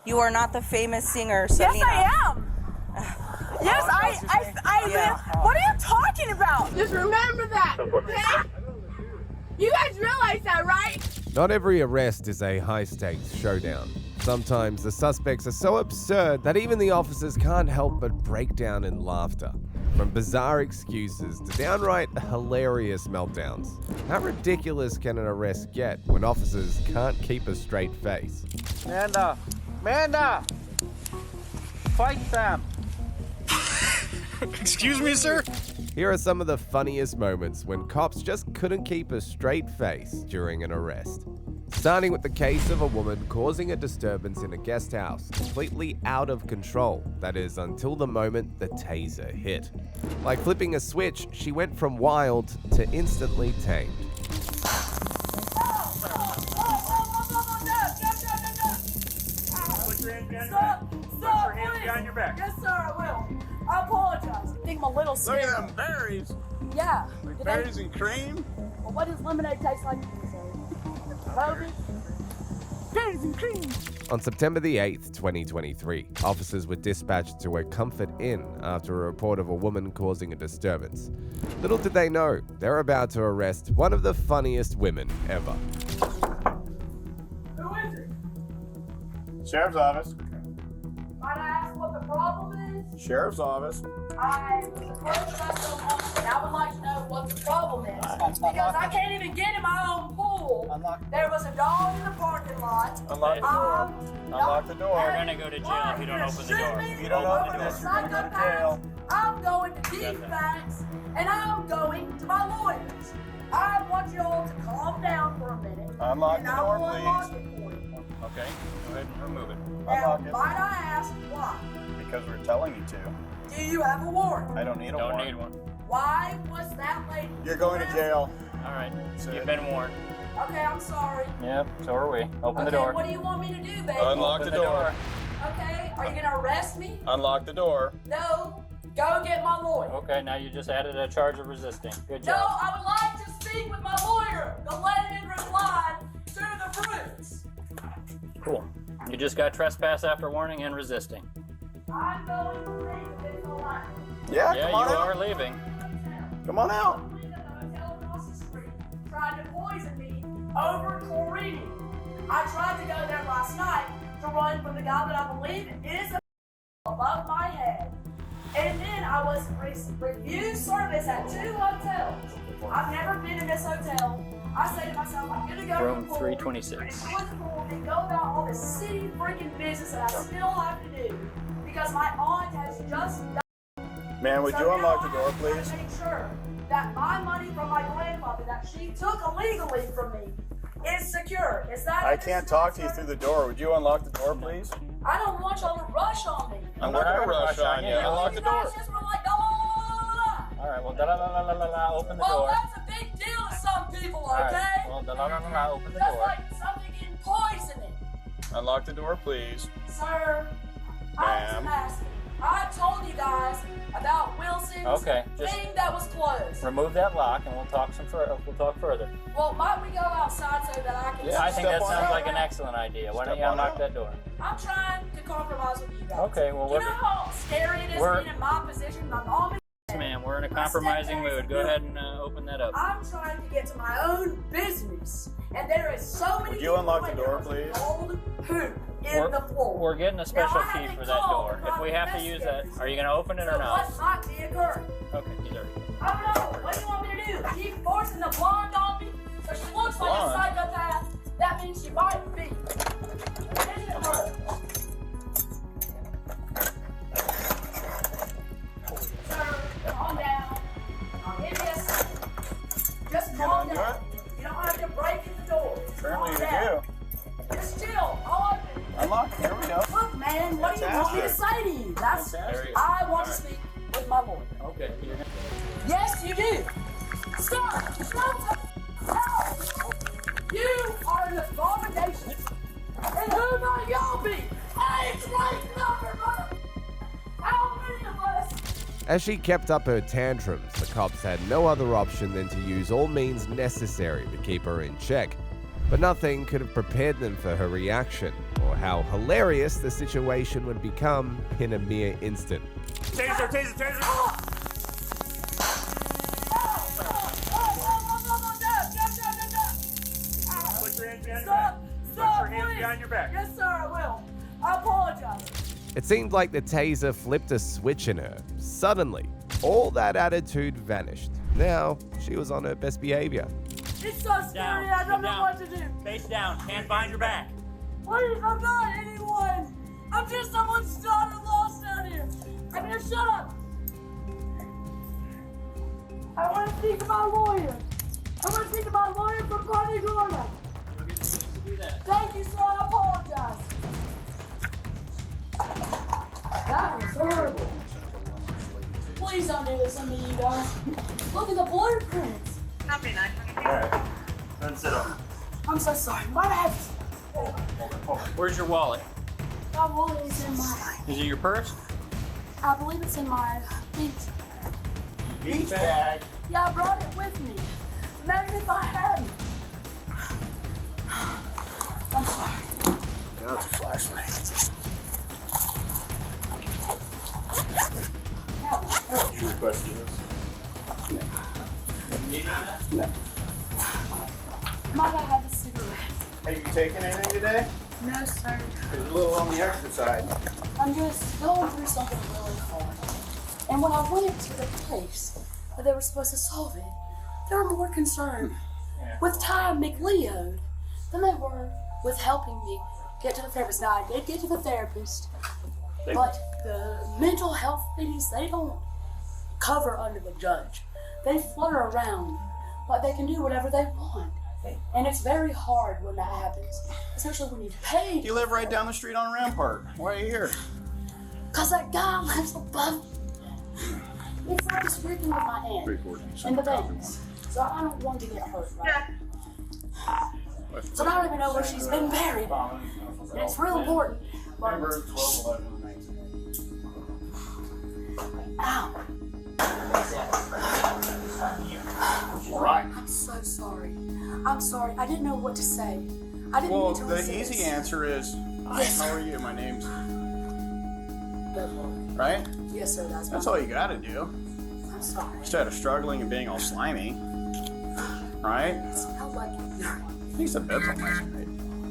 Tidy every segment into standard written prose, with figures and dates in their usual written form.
You are not the famous singer, Selena. Yes, I am. Yes, I. What are you talking about? Just remember that, okay? You guys realize that, right? Not every arrest is a high-stakes showdown. Sometimes the suspects are so absurd that even the officers can't help but break down in laughter. From bizarre excuses to downright hilarious meltdowns. How ridiculous can an arrest get when officers can't keep a straight face? Amanda! Fight them! Excuse me, sir? Here are some of the funniest moments when cops just couldn't keep a straight face during an arrest. Starting with the case of a woman causing a disturbance in a guest house, completely out of control, that is, until the moment the taser hit. Like flipping a switch, she went from wild to instantly tamed. Stop, please. Yes, sir, I will. I apologize. I think I'm a little scared. Look at them berries. Yeah. Like berries and cream. Well, what does lemonade taste like to you, sir? Berries and cream. On September the 8th, 2023, officers were dispatched to a Comfort Inn after a report of a woman causing a disturbance. Little did they know, they're about to arrest one of the funniest women ever. Who is it? Sheriff's office. Might I ask what the problem is? Sheriff's office. I was approached by someone, and I would like to know what the problem is. Because I can't even get in my own pool. There was a dog in the parking lot. Unlock the door. Unlock the door. You're gonna go to jail if you don't open the door. If you don't open the door, you're gonna go to jail. I'm going to defense, and I'm going to my lawyers. I want you all to calm down for a minute. Unlock and the I door, will unlock please. it for you. Okay, go ahead and remove it. Now, Unlock it. might I ask why? Because we're telling you to. Do you have a warrant? I don't need a Don't warrant. need one. Why was that lady? You're going to jail. All right, So- you've been warned. Okay, I'm sorry. Yep, so are we. Open the Okay, door. what do you want me to do, baby? Unlock Open the door. Okay, are you gonna arrest me? Unlock the door. No. Go get my lawyer. Okay, now you just added a charge of resisting. Good No, job. I would like to speak with my lawyer. The lady replied to the fruits. Cool. You just got trespass after warning and resisting. I'm going to leave if it's all right. Yeah, Yeah, come you on are out. leaving. Come on out. The hotel across the street tried to poison me over chlorine. I tried to go there last night to run from the guy that I believe is above my head. And then I was refused service at 2 hotels. I've never been in this hotel. I say to myself, I'm gonna go Room to the pool, 326. enjoy the pool, and go about all this city freaking business that I still have to do because my aunt has just died. Man, would So you now unlock the I door, have please? to make sure that my money from my grandmother that she took illegally from me is secure. Is that? I can't talk to you through the door. Would you unlock the door, please? I don't want y'all to rush on me. I'm We're not gonna not rush on you. Unlock the You guys door. just were like, la, la, la, la, la. All right, well, da-la-la-la-la-la, open the Well, door. that's a big deal to some people, All right, okay? well, da-la-la-la-la, open the Just door. like something in poisoning. Unlock the door, please. Sir, I was Ma'am. asking. I told you guys about Wilson's Okay, just thing that was closed. remove that lock and we'll talk further. Well, might we go outside so that I can Yeah, I think Step that on sounds out. like an excellent idea. Why don't Step you on unlock out. that door? I'm trying to compromise with you guys. Okay, well, Do you we're- know how scary it is we're- being in my position? My mom is Yes, ma'am, we're in a compromising mood. Go ahead and open that up. I'm trying to get to my own business, and there is so many. Would you unlock the people door, in there with please? Gold hoop in the floor. We're getting a special Now, I key haven't for that called door. the If we have to use that, investigators. are you going to open it or So not? what might be occurring? Okay, he's already. I don't know. What do you want me to do? Keep forcing the blonde on me? So she looks like a Blonde? psychopath. That means she might be. Isn't it her? Sir, calm down. I'll give you a second. Just calm undo down. it? You don't have to break in the door. Apparently Calm you down. do. Just chill. I'll open it. Unlock it. Here we go. Look, man, what do you want me to say to you? That's Fantastic. I want to speak with my lawyer. Okay, you're gonna... Yes, you do. Stop! Stop! No! You are an abomination. And who might y'all be? Age-rank number, mother! How many of us? As she kept up her tantrums, the cops had no other option than to use all means necessary to keep her in check. But nothing could have prepared them for her reaction, or how hilarious the situation would become in a mere instant. Taser, taser, taser! Put your hands behind your back. Stop, Put your hands please. behind your back. Yes, sir, I will. I apologize. It seemed like the taser flipped a switch in her. Suddenly, all that attitude vanished. Now, she was on her best behavior. It's so scary, I don't know what to do. Face down. Hands behind your back. Please, I'm not anyone. I'm just someone's daughter lost out here. I'm gonna shut up. I want to speak to my lawyer. I want to speak to my lawyer for Barney Gorman. Thank you, sir. I apologize. That was horrible. Please don't do this to me, you guys. Look at the blueprints. Alright. Then sit up. I'm so sorry. My bad. Where's your wallet? My wallet is in my... Is it your purse? I believe it's in my Beach bag. Yeah, I brought it with me. Imagine if I hadn't. I'm sorry. That's a flashlight. You requested this. Might I have a cigarette? Have you taken anything today? No, sir. It's a little on the extra side. I'm just going through something really hard. And when I went to the place where they were supposed to solve it, they were more concerned with Ty McLeod than they were with helping me get to the therapist. Now, I did get to the therapist, but the mental health ladies, they don't cover under the judge. They flutter around like they can do whatever they want. And it's very hard when that happens, especially when you've paid. You live right down the street on Rampart. Why are you here? Because that guy lives above. It's like he's working with my aunt in the veins. So I don't want to get hurt, right? So I don't even know where she's been buried. And it's real important. But... Number 12, 11, 19. Ow. Right. I'm so sorry. I'm sorry. I didn't know what to say. I didn't Well, mean to the resist. easy answer is, hi, Yes. how are you? My name's... Right? Yes, sir. That's all you gotta do. I'm sorry. Instead of struggling and being all slimy. Right? It smelled like At least the bed's all nice and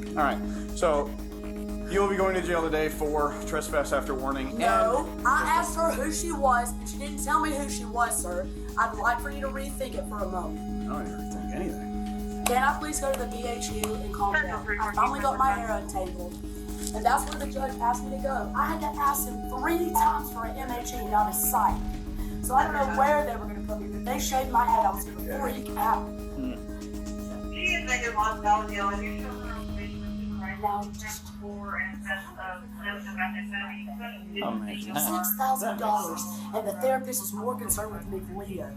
neat. Alright, so you will be going to jail today for trespass after warning. No, I asked her who she was, and she didn't tell me who she was, sir. I'd like for you to rethink it for a moment. And I don't even think anything. Can I please go to the BHU and calm down? I finally got my hair untangled, and that's where the judge asked me to go. I had to ask him 3 times for an MHE, not a psych. So I don't know where they were going to put me, but they shaved my head. I was going to freak out. She is making $1,000 and you show her on Facebook right Now, now just for and that's $6,000, and the therapist was more concerned with McLeo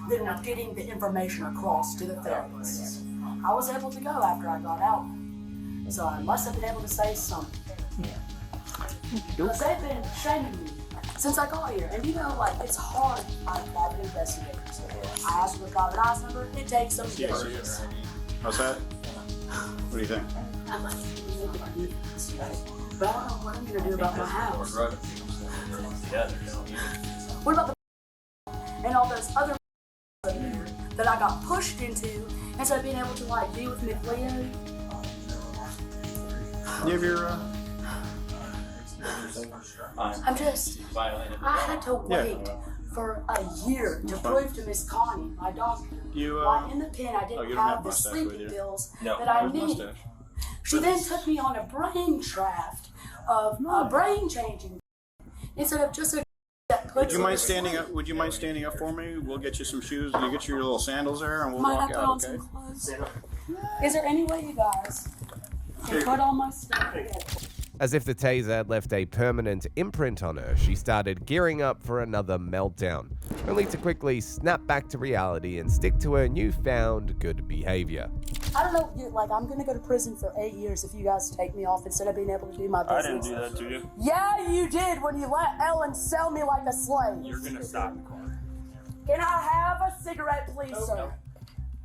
than with getting the information across to the therapist. I was able to go after I got out, so I must have been able to say something. Because they've been shaming me since I got here, and you know, like, it's hard to find private investigators. I asked for the private eyes number, it takes some days. What's that? What do you think? I'm like, but I don't know what I'm gonna do about my house. What about the and all those other that I got pushed into instead of being able to like be with McLeod? You have your, I'm just, I had to wait for a year to prove to Miss Connie, my doctor, You, why in the pen I you didn't don't have have the mustache with sleeping you. pills No. that I Where's needed. mustache? She then took me on a brain draft of brain changing instead of just a that puts Would you me mind to standing sleep. up? Would you mind standing up for me? We'll get you some shoes. You get your little sandals there, and we'll Might I walk put out. on Okay? some clothes? Is there any way you guys can put on my stuff? As if the taser had left a permanent imprint on her, she started gearing up for another meltdown, only to quickly snap back to reality and stick to her newfound good behavior. I don't know, like, I'm gonna go to prison for 8 years if you guys take me off instead of being able to do my business. that to you. Yeah, you did when you let Ellen sell me like a slave. You're gonna stop the car. Can I have a cigarette, please, sir?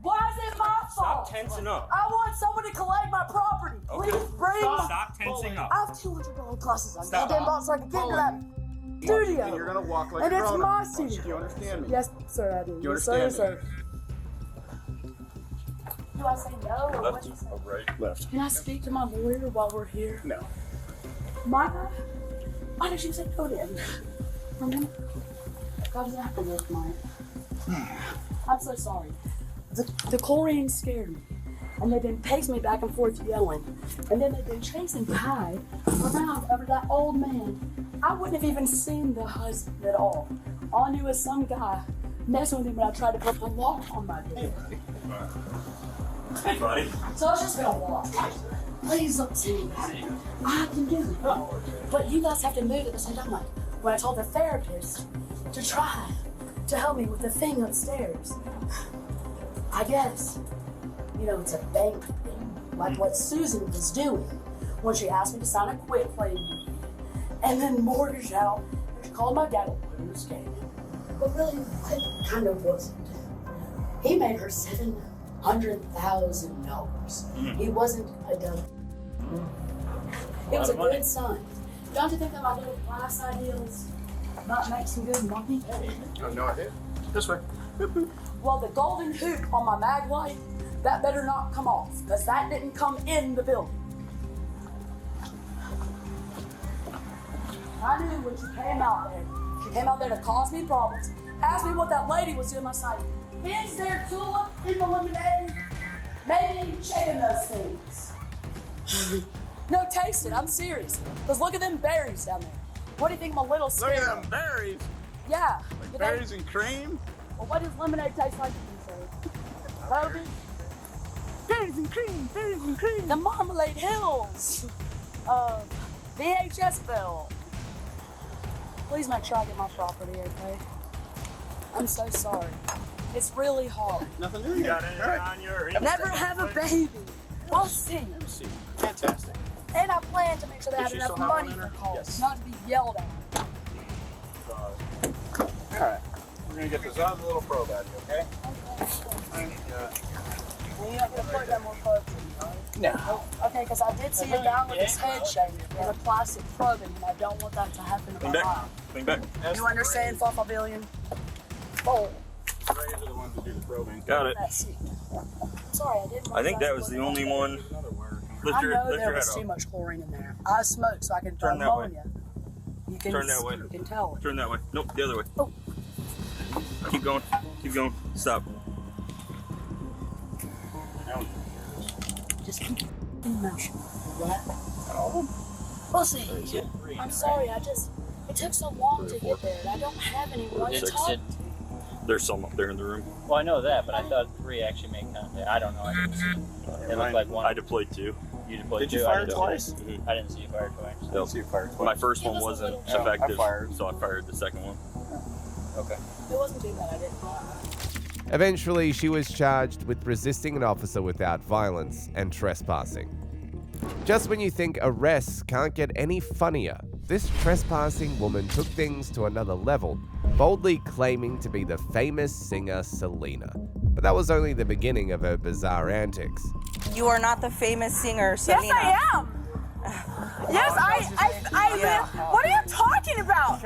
Why is it my fault? Stop tensing up. I want someone to collect my property. Okay. Please bring my... Stop tensing up. I have $200 glasses on. Stop. Goddamn box so I can get into that studio. And you're gonna walk like And a it's grown my up. studio. Do you understand me? Yes, sir, I do. You Yes, sir, yes, understand sir. Do I say no or what you say? Oh, right. Left. Can I speak to my lawyer while we're here? No. Why did you say no then? Remember? God doesn't have to work mine. I'm so sorry. The chlorine scared me. And they've been pacing me back and forth yelling. And then they've been chasing Kai around over that old man. I wouldn't have even seen the husband at all. All I knew was some guy messing with him when I tried to put the lock on my door. Hey, buddy. So I was just gonna walk. Please don't see me. I can do it. But you guys have to move at the same time. Like when I told the therapist to try to help me with the thing upstairs. I guess, it's a bank thing, like what Susan was doing when she asked me to sign a quit claim deed and then mortgage out. And she called my dad a loose cannon. But really, it kind of wasn't. He made her $700,000. He wasn't a dumb. It was a good son. Don't you think that my little class ideals might make some good money? Oh, no idea. This way. Well, the golden hoop on my mag light, that better not come off, because that didn't come in the building. I knew when she came out there to cause me problems, asked me what that lady was doing. I was like, is there tulip in the lemonade? Maybe shaking those things. No, taste it, I'm serious. Because look at them berries down there. What do you think my little skin? Look at them berries. Yeah. Like berries and cream. Well, what does lemonade taste like to you, sir? Toby? Berries and cream. The Marmalade Hills. VHSville. Please make sure I get my property, okay? I'm so sorry. It's really hard. Nothing new. You got it on your... Never have a baby. We'll see. Fantastic. And I plan to make sure they have she enough still have money one in for her? calls, Yes. not to be yelled at. All right. We're gonna get this out of the little probe out of you, okay? Well, you're not going to plug that more closely, right? No. Okay, because I did see him down with his head shaved and a plastic probing, and I don't want that to happen to my mom. Bring back. You understand, Billion? Oh, Rays are the ones who do the probing. Got it. that's it. Sorry, I didn't. I think that was the only one. Lift I your, know lift there your was head too up. much chlorine in there. I smoked so I can Turn that way. pneumonia. You can Turn that way. You can tell. Turn that way. Nope, the other way. Oh. Keep going. Keep going. Stop. Just keep in motion, right? We'll see. I'm sorry, it took so long to get there, and I don't have anyone to talk to. There's some up there in the room. Well, I know that, but I thought 3 actually made contact. I don't know. I didn't see. It looked like one. I deployed 2. You deployed Did 2. you fire I didn't twice? See. I didn't see you fire twice. I don't see you fire twice. My first It one was a wasn't little- effective, I fired. so I fired the second one. Okay. It wasn't too bad, I didn't. Eventually, she was charged with resisting an officer without violence and trespassing. Just when you think arrests can't get any funnier, this trespassing woman took things to another level, boldly claiming to be the famous singer Selena. But that was only the beginning of her bizarre antics. You are not the famous singer, Selena. Yes, I am. Yes, I Yeah. What are you talking about?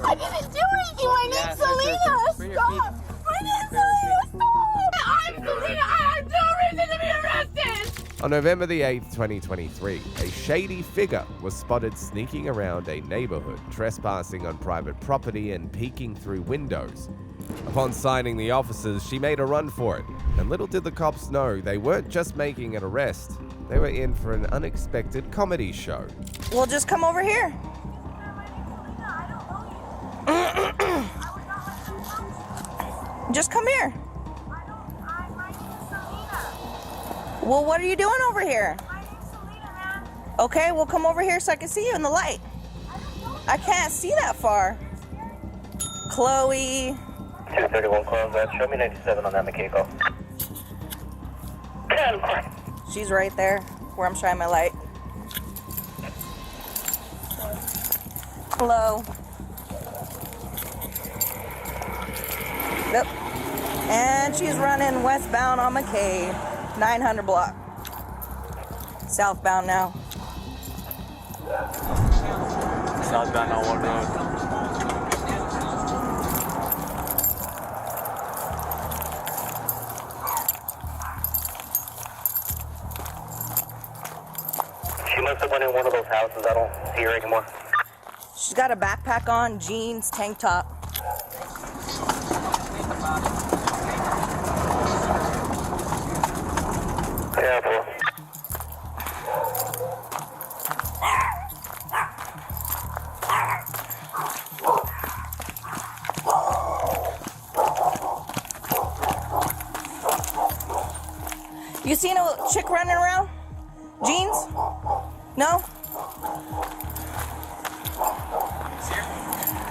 I didn't do anything. My name's Selena. Stop. My name's Selena. Stop. I'm Selena. I have no reason to be arrested. On November the 8th, 2023, a shady figure was spotted sneaking around a neighborhood, trespassing on private property and peeking through windows. Upon sighting the officers, she made a run for it, and little did the cops know they weren't just making an arrest, they were in for an unexpected comedy show. Well, just come over here. Just come here. Well, what are you doing over here? Okay, well, come over here so I can see you in the light. I can't see that far. Chloe. 231 close that. Show me 97 on that mechanical. She's right there where I'm shining my light. Hello. Yep. And she's running westbound on McKay, 900 block. Southbound now. Southbound on one road. She must have went in one of those houses. I don't see her anymore. She's got a backpack on, jeans, tank top. Careful. You seen a chick running around? Jeans? No?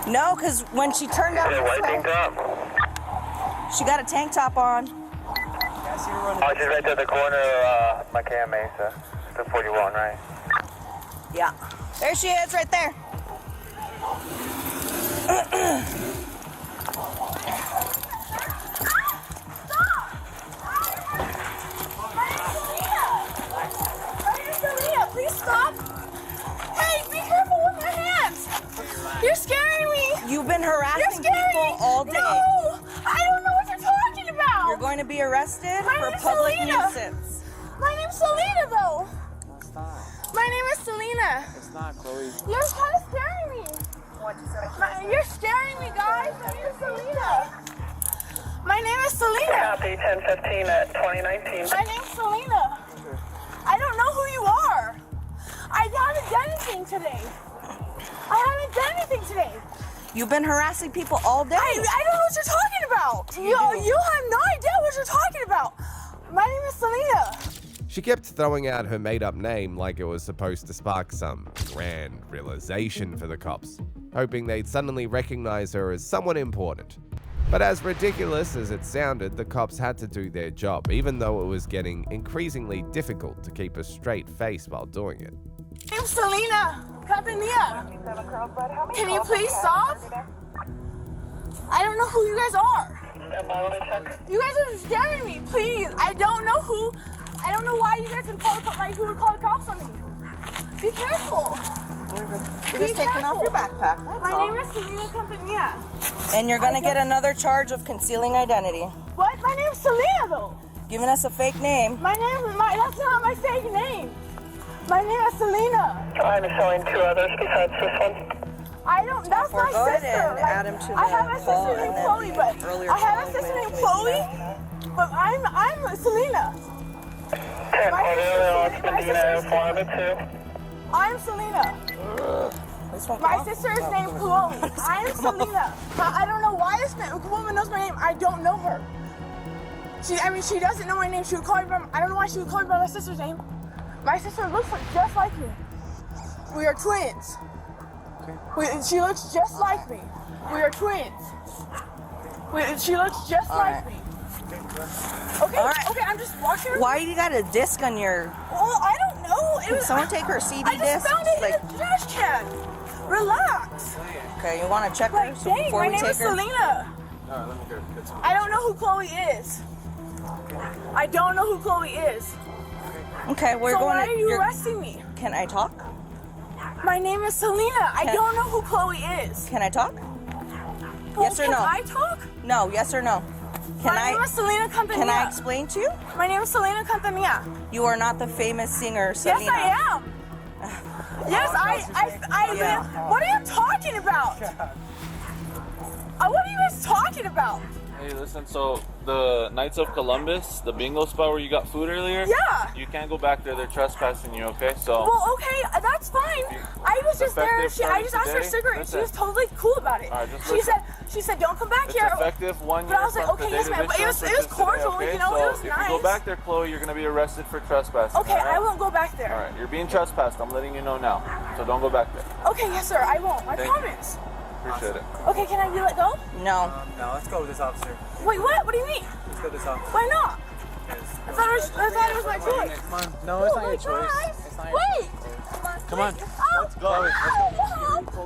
No, because when she turned out, White tank top. she got a tank top on. Oh, she's right there at the corner of McKay and Mesa. The 41, right? Yeah. There she is, right there. Please stop. Hey, be careful with my hands. You're scaring me. You've been You're harassing scaring people me. all day. No, I don't know what you're talking about. You're going to be arrested My for name's public Selena. nuisance. My name's Selena, though. It's not. My name is Selena. It's not, Chloe. You're kind of scaring me. You're scaring me, guys. My name is Selena. My name is Selena. Copy 1015 at 2019. My name's Selena. I don't know who you are. I haven't done anything today. You've been harassing people all day. I don't know what you're talking about. You have no idea what you're talking about. My name is Selena. She kept throwing out her made-up name like it was supposed to spark some grand realization for the cops, hoping they'd suddenly recognize her as someone important. But as ridiculous as it sounded, the cops had to do their job, even though it was getting increasingly difficult to keep a straight face while doing it. My name's Selena. Campania. Can you please stop? I don't know who you guys are. You guys are scaring me. Please. I don't know why you guys would call the cops on me. Be careful. You're just taking off your backpack. My name is Selena Campania. And you're gonna get another charge of concealing identity. What? My name's Selena, though. Giving us a fake name. That's not my fake name. My name is Selena. I'm showing two others besides this one. That's my Go ahead sister. and add him to I have the a call sister named and Chloe, then but earlier I have a call sister named with Chloe, but I'm Selena. I'm Selena. My sister is named Chloe. I'm Selena. I don't know why this woman knows my name. I don't know her. She doesn't know my name. She would call me by, I don't know why she would call me by my sister's name. My sister looks just like me. We are twins. She looks just like me. We are twins. She looks just like me. Okay, All right. okay, I'm just walking her. Why you got a disc on your... Well, I don't know. Can someone take her CD I just disc? found it in the trash can. Relax. Okay, you want to check her Like, so dang, before my we name take is her? Selena. I don't know who Chloe is. I don't know who Chloe is. Okay, we're So going why to... are you arresting me? Can I talk? My name is Selena. I don't know who Chloe is. Can I talk? Yes or no? Can I talk? No, yes or no? My name is Selena Campania. Can I explain to you? My name is Selena Campania. You are not the famous singer, Selena. Yes, I am. Yes, Yeah. What are you talking about? What are you guys talking about? Hey, listen, so the Knights of Columbus, the bingo spot where you got food earlier? Yeah. You can't go back there. They're trespassing you, okay? So. Well, okay, that's fine. I was just there. I just asked for a cigarette. And she was totally cool about it. All right, just she listen. said, don't come back It's here. effective 1 But year I was like, from okay, the yes, date ma'am. of But it was issuance, which is cordial, today, okay? you know, So it was if nice. you go back there, Chloe, you're gonna be arrested for trespassing. Okay, all right? I won't go back there. All right, you're being trespassed. I'm letting you know now. So don't go back there. Okay, yes, sir, I won't. I Thank you. promise. Appreciate it. Okay, can I be let go? No. No, let's go with this officer. Wait, what? What do you mean? Let's go with this officer. Why not? I thought it was my choice. Come on. No, it's not your choice. Guys, It's not your wait. Come on. Let's go.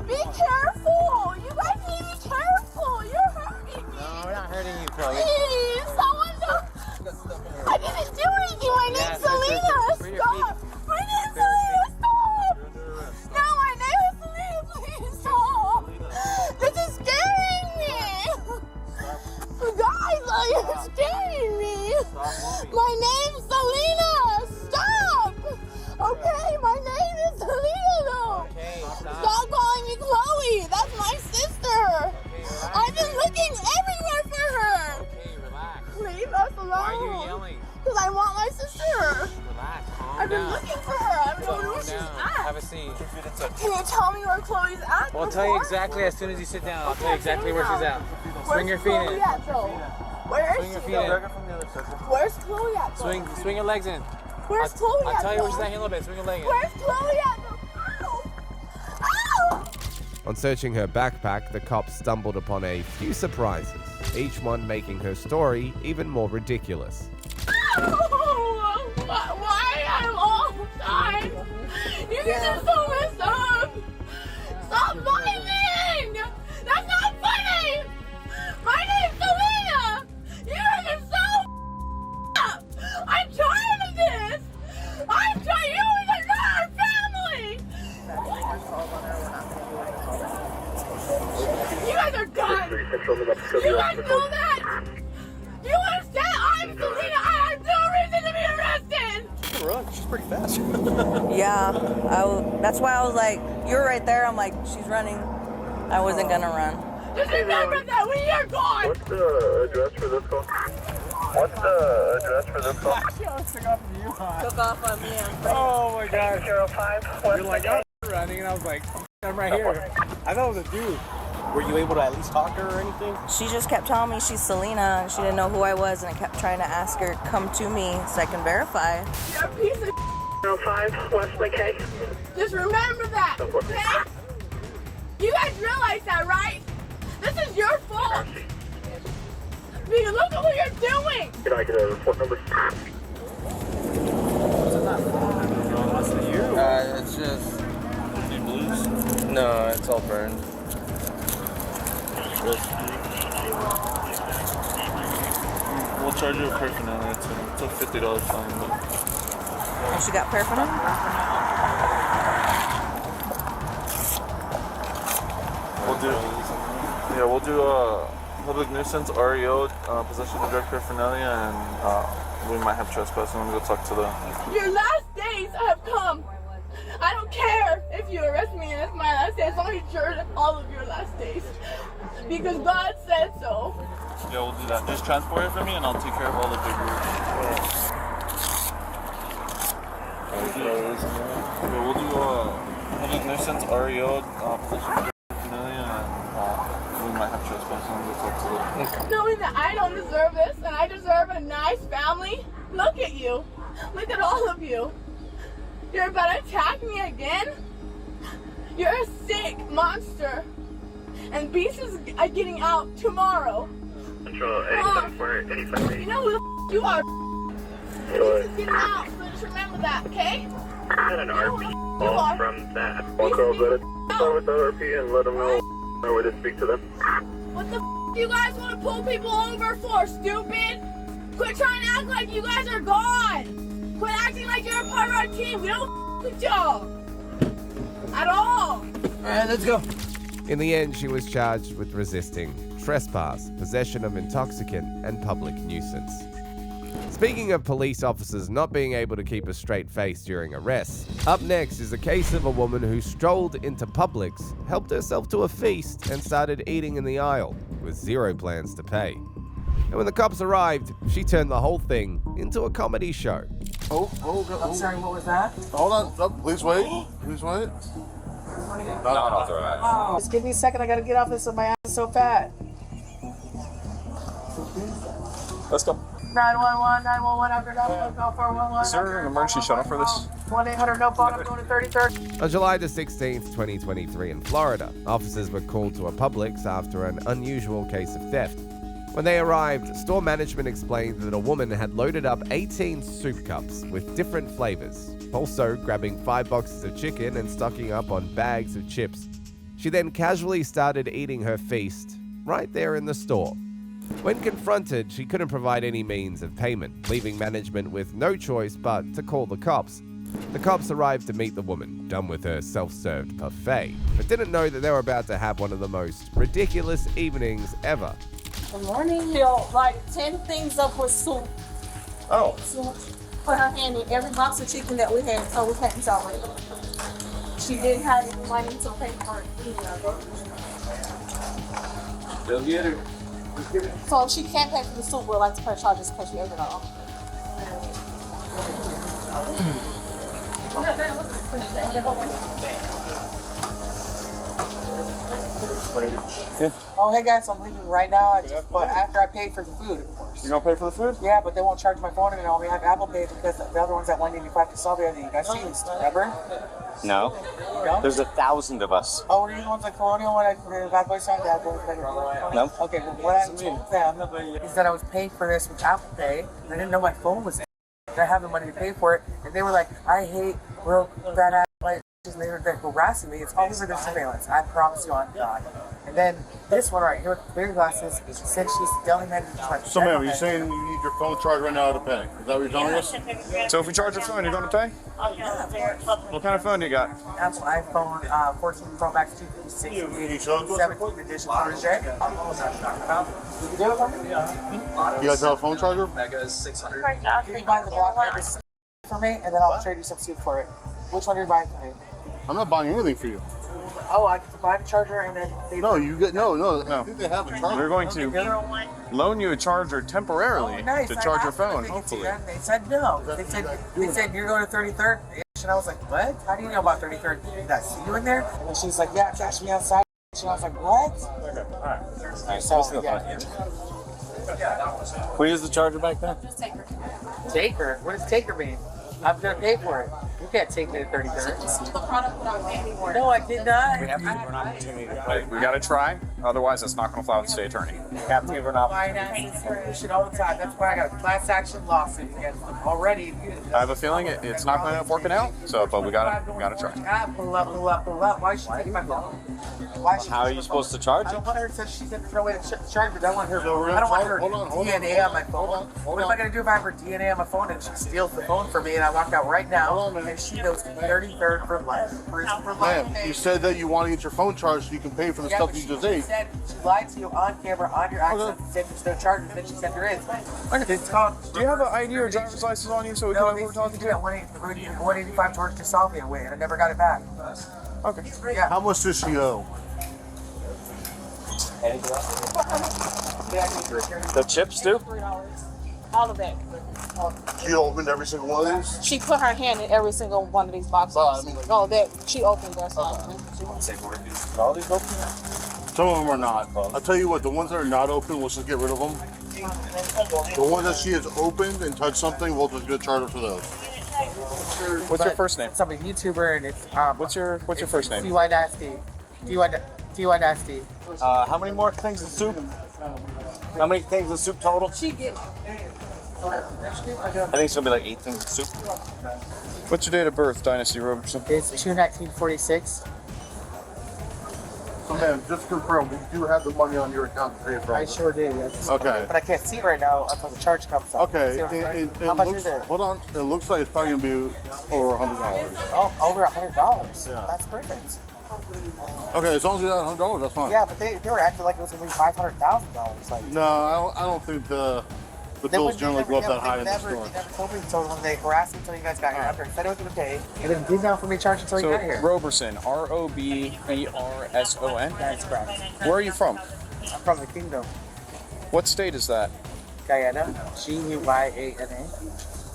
Be careful. You guys need to be careful. You're hurting me. No, we're not hurting you, Chloe. Please. tell me where Chloe's at? Well, I'll tell you exactly as soon as you sit down. I'll tell you exactly where she's at. Swing your feet Where's Chloe in. at, though? Where Swing is your she? feet in. Where's Chloe at, though? Swing your legs in. Where's Chloe I'll at, tell you where though? she's at in a little bit. Swing your leg in. Where's Chloe at, though? Ow! On searching her backpack, the cops stumbled upon a few surprises, each one making her story even more ridiculous. Ow! Why am all the time? You guys are so messed up! Stop fighting! That's not funny! My name's Selena! You guys are so up! I'm tired of this! I'm tired! You guys are not our family! You guys are done! You guys know that? You understand? I'm Selena! I have no reason to be arrested! Run. She's pretty fast. Yeah, that's why I was like, you're right there. I'm like, she's running. I wasn't gonna run. Just remember that when you're gone! What's the address for this call? What's the address for this call? Took off on me. Oh my gosh. 05. You're like, I'm running, and I was like, I'm right here. I thought it was a dude. Were you able to at least talk to her or anything? She just kept telling me she's Selena, and she didn't know who I was, and I kept trying to ask her, come to me so I can verify. You're a piece of 05, West McKay. Just remember that, okay? You guys realize that, right? This is your fault. Because look at what you're doing. Can I get a report number? It's just. Any blues? No, it's all burned. We'll charge you a paraphernalia. It's a $50 fine. But... And she got paraphernalia? We'll do public nuisance, REO, possession of drug paraphernalia, and we might have trespass. I'm gonna go talk to the. Your last days have come. I don't care if you arrest me and it's my last day, as long as you're all of your last days. Because God said so. Yeah, we'll do that. Just transport it for me, and I'll take care of all the big work. We'll do public nuisance, REO, possession of drug paraphernalia, and we might have trespass. I'm gonna go talk to the. Knowing that I don't deserve this and I deserve a nice family, look at you. Look at all of you. You're about to attack me again? You're a sick monster. And Beast is getting out tomorrow. Control 874 85. You know who the you are. Beast is getting out, so just remember that, okay? I had an RP call from that. Beast Walk over is with the RP and let them know where to speak to them. What the do you guys want to pull people over for, stupid? Quit trying to act like you guys are gone. Quit acting like you're a part of our team. We don't with y'all. At all. Alright, let's go. In the end, she was charged with resisting, trespass, possession of intoxicant, and public nuisance. Speaking of police officers not being able to keep a straight face during arrests, up next is a case of a woman who strolled into Publix, helped herself to a feast, and started eating in the aisle, with zero plans to pay. And when the cops arrived, she turned the whole thing into a comedy show. I'm sorry, what was that? Hold on, please wait. Please wait. No, it's alright. Just give me a second, I gotta get off this, so my ass is so fat. Let's go. 911, 911, after 911, call 411. Is there an emergency shuttle for this? 1-800, no phone, I'm going to 33rd. On July the 16th, 2023 in Florida, officers were called to a Publix after an unusual case of theft. When they arrived, store management explained that a woman had loaded up 18 soup cups with different flavors, also grabbing 5 boxes of chicken and stocking up on bags of chips. She then casually started eating her feast right there in the store. When confronted, she couldn't provide any means of payment, leaving management with no choice but to call the cops. The cops arrived to meet the woman, done with her self-served buffet, but didn't know that they were about to have one of the most ridiculous evenings ever. Good morning. Filled like 10 things up with soup. Oh. So put her hand in every box of chicken that we had, so we hadn't already. She didn't have any money to pay for it. They'll get her. So if she can't pay for the soup, we'll like to press charges because she ate it all. Oh, hey guys, I'm leaving right now. But after I pay for the food, of course. You gonna pay for the food? Yeah, but they won't charge my phone and I only have Apple Pay because the other one's at 185 to Salvia. You guys see this, remember? No. No? There's 1,000 of us. Oh, were you the ones at Colonial when I Bad Boy song? No. Okay, well, what I told them is that I was paying for this with Apple Pay. And I didn't know my phone was in. I have the money to pay for it. And they were like, I hate broke, bad ass lights. And they were harassing me. It's all over the surveillance. I promise you on God. And then this one right here with the clear glasses, she said she's telling me to try to So, ma'am, you're saying you need your phone charged right now to pay? Is that what you're telling us? So if we charge your phone, you're gonna pay? What kind of phone do you got? Apple iPhone 14 Pro Max 256 17th edition Protege. You can do it for me? You guys have a phone charger? Mega's 600. You can buy the block for me, and then I'll trade you some soup for it. Which one are you buying for me? I'm not buying anything for you. Oh, I get to buy the charger and then they... No, you get no. I think they have a charger. We're going to loan you a charger temporarily to charge your phone, hopefully. They said no. They said you're going to 33rd, and I was like, what? How do you know about 33rd? Did I see you in there? And she's like, yeah, catch me outside. And I was like, what? Okay, all right. So, Where is the charger back then? Taker? What does taker mean? I'm going to pay for it. You can't take me to 33rd. The product without paying for it. No, I did not. We gotta try. Otherwise, it's not gonna fly with the state attorney. You have to give her an option all the time. That's why I got a class action lawsuit against them already. I have a feeling it's not gonna end up working out. So, but we gotta try. Pull up. Why is she taking my phone? How are you supposed to charge I it? don't want her to. She said there's no way to charge it. I want her. I don't want her DNA on my phone. What am I gonna do if I have her DNA on my phone and she steals the phone from me and I walk out right now and she goes to 33rd for life? Ma'am, you said that you want to get your phone charged so you can pay for the stuff you just ate. She lied to you on camera, on your access, and said there's no charges, then she said there is. It's called... Do you have an ID or driver's license on you so we can know who we're talking to? 185 charge to Salvia away, and I never got it back. Okay. Yeah. How much does she owe? The chips too? All of it. She opened every single one of these? She put her hand in every single one of these boxes. Oh, that she opened that. All these open? Some of them are not. I'll tell you what, the ones that are not open, let's just get rid of them. The ones that she has opened and touched something, we'll just get charged for those. What's your first name? I'm a YouTuber, and it's What's your first name? DY Nasty. DY Nasty. How many more things of soup? How many things of soup total? She get I think it's gonna be like 8 things of soup. What's your date of birth, Dynasty Robertson? It's 2/1946. So, ma'am, just to confirm, we do have the money on your account to pay for. I sure do. Yes. Okay. But I can't see it right now until the charge comes up. Okay. How much looks, is it? Hold on. It looks like it's probably gonna be over $100. Oh, over $100. Yeah. That's perfect. Okay, as long as you got $100, that's fine. Yeah, but they were acting like it was gonna be $500,000. Like. No, I don't think the bills generally go up that high in the store. They never told me until when they harassed me until you guys got here. After I said it was gonna pay, and then did not for me charge until you got here. Roberson, Roberson. That's correct. Where are you from? I'm from the Kingdom. What state is that? Guyana. Guyana.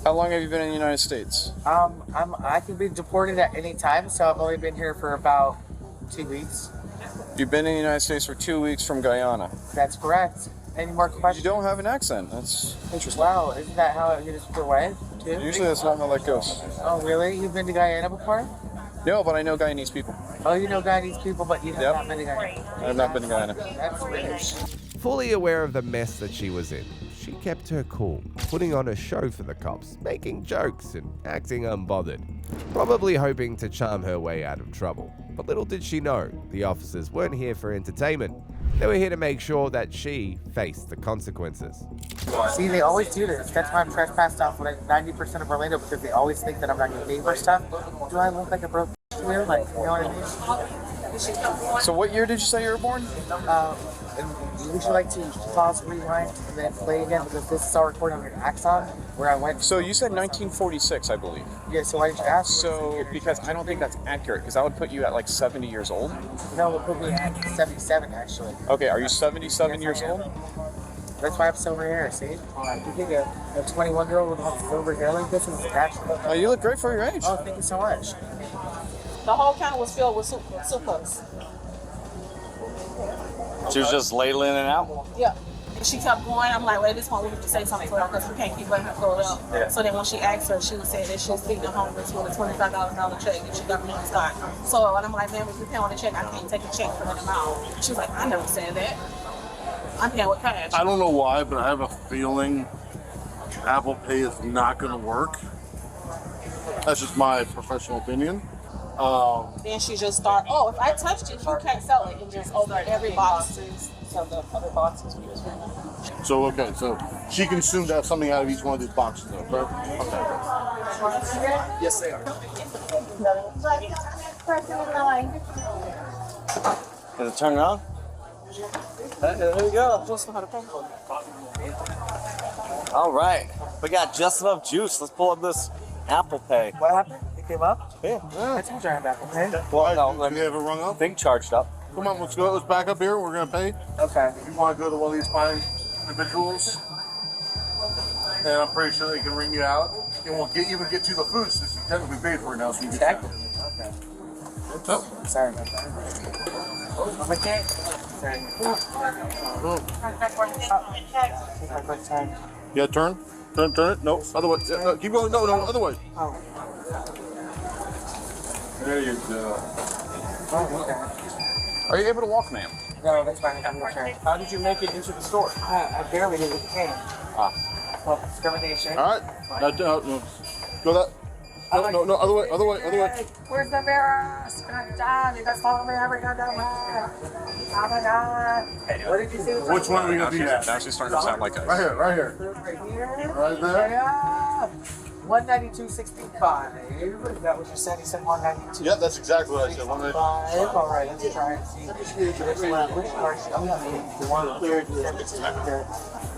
How long have you been in the United States? I can be deported at any time, so I've only been here for about 2 weeks. You've been in the United States for 2 weeks from Guyana. That's correct. Any more questions? You don't have an accent. That's interesting. Wow, isn't that how it is for white, too? Usually that's not how that goes. Oh, really? You've been to Guyana before? No, but I know Guyanese people. Oh, you know Guyanese people, but you have not been to Guyana. I have not been to Guyana. That's rich. Fully aware of the mess that she was in, she kept her cool, putting on a show for the cops, making jokes and acting unbothered, probably hoping to charm her way out of trouble. But little did she know, the officers weren't here for entertainment. They were here to make sure that she faced the consequences. See, they always do this. That's why I'm trespassed off like 90% of Orlando, because they always think that I'm not getting paid for stuff. Do I look like a broke to you? Like, you know what I mean? So what year did you say you were born? Would you like to pause, rewind, and then play again? Because this is all recorded on your Axon, where I went. So you said 1946, I believe. Yeah, so why did you ask? So, because I don't think that's accurate, because that would put you at like 70 years old. No, it put me at 77, actually. Okay, are you 77 years old? That's why I have silver hair, see? You think a 21-year-old would have silver hair like this is natural? Oh, you look great for your age. Oh, thank you so much. the whole counter was filled with soup cups. She was just ladling it out? Yeah. And she kept going. I'm like, wait, this one we have to say something to her because we can't keep letting her fill it up. Yeah. So then when she asked her, she was saying that she was feeding the homeless with a $25 check and she got me on Scott. So and I'm like, man, if you pay on the check, I can't take a check for that amount. She was like, I never said that. I'm paying with cash. I don't know why, but I have a feeling Apple Pay is not going to work. That's just my professional opinion. Then she just started, oh, if I touched it, you can't sell it. And just over every box. So the other boxes we just So, okay, so she consumed something out of each one of these boxes, though, correct? Okay. Yes, they are. Is it turning on? There we go. All right. We got just enough juice. Let's pull up this Apple Pay. What happened? It came up? Yeah. I told you I have Apple Pay. Well, no. You have it rung up? Thing charged up. Come on, let's go. Let's back up here. We're going to pay. Okay. If you want to go to one of these fine individuals, and I'm pretty sure they can ring you out. And we'll even get you the food since you technically paid for it now. So you get Okay. Oh. Sorry about that. Oh, my cake. Sorry. Yeah, turn it. No, other way. Yeah, no, keep going. No, other way. Oh. There you go. Oh, okay. Are you able to walk, ma'am? No, that's fine. I'm not sure. How did you make it into the store? I barely did with the cane. Well, discrimination. All right. Now, no. Go that. No, other way. Where's the mirror? God, you guys follow me every goddamn way. Oh my God. What did you say? Which one are we going to be at? Now she's starting to sound like us. Right here. Right here? Right there? Yeah. 192.65. That what you said? You said 192. Yeah, that's exactly what I said. 192. All right, let's try and see. Which part? The one cleared.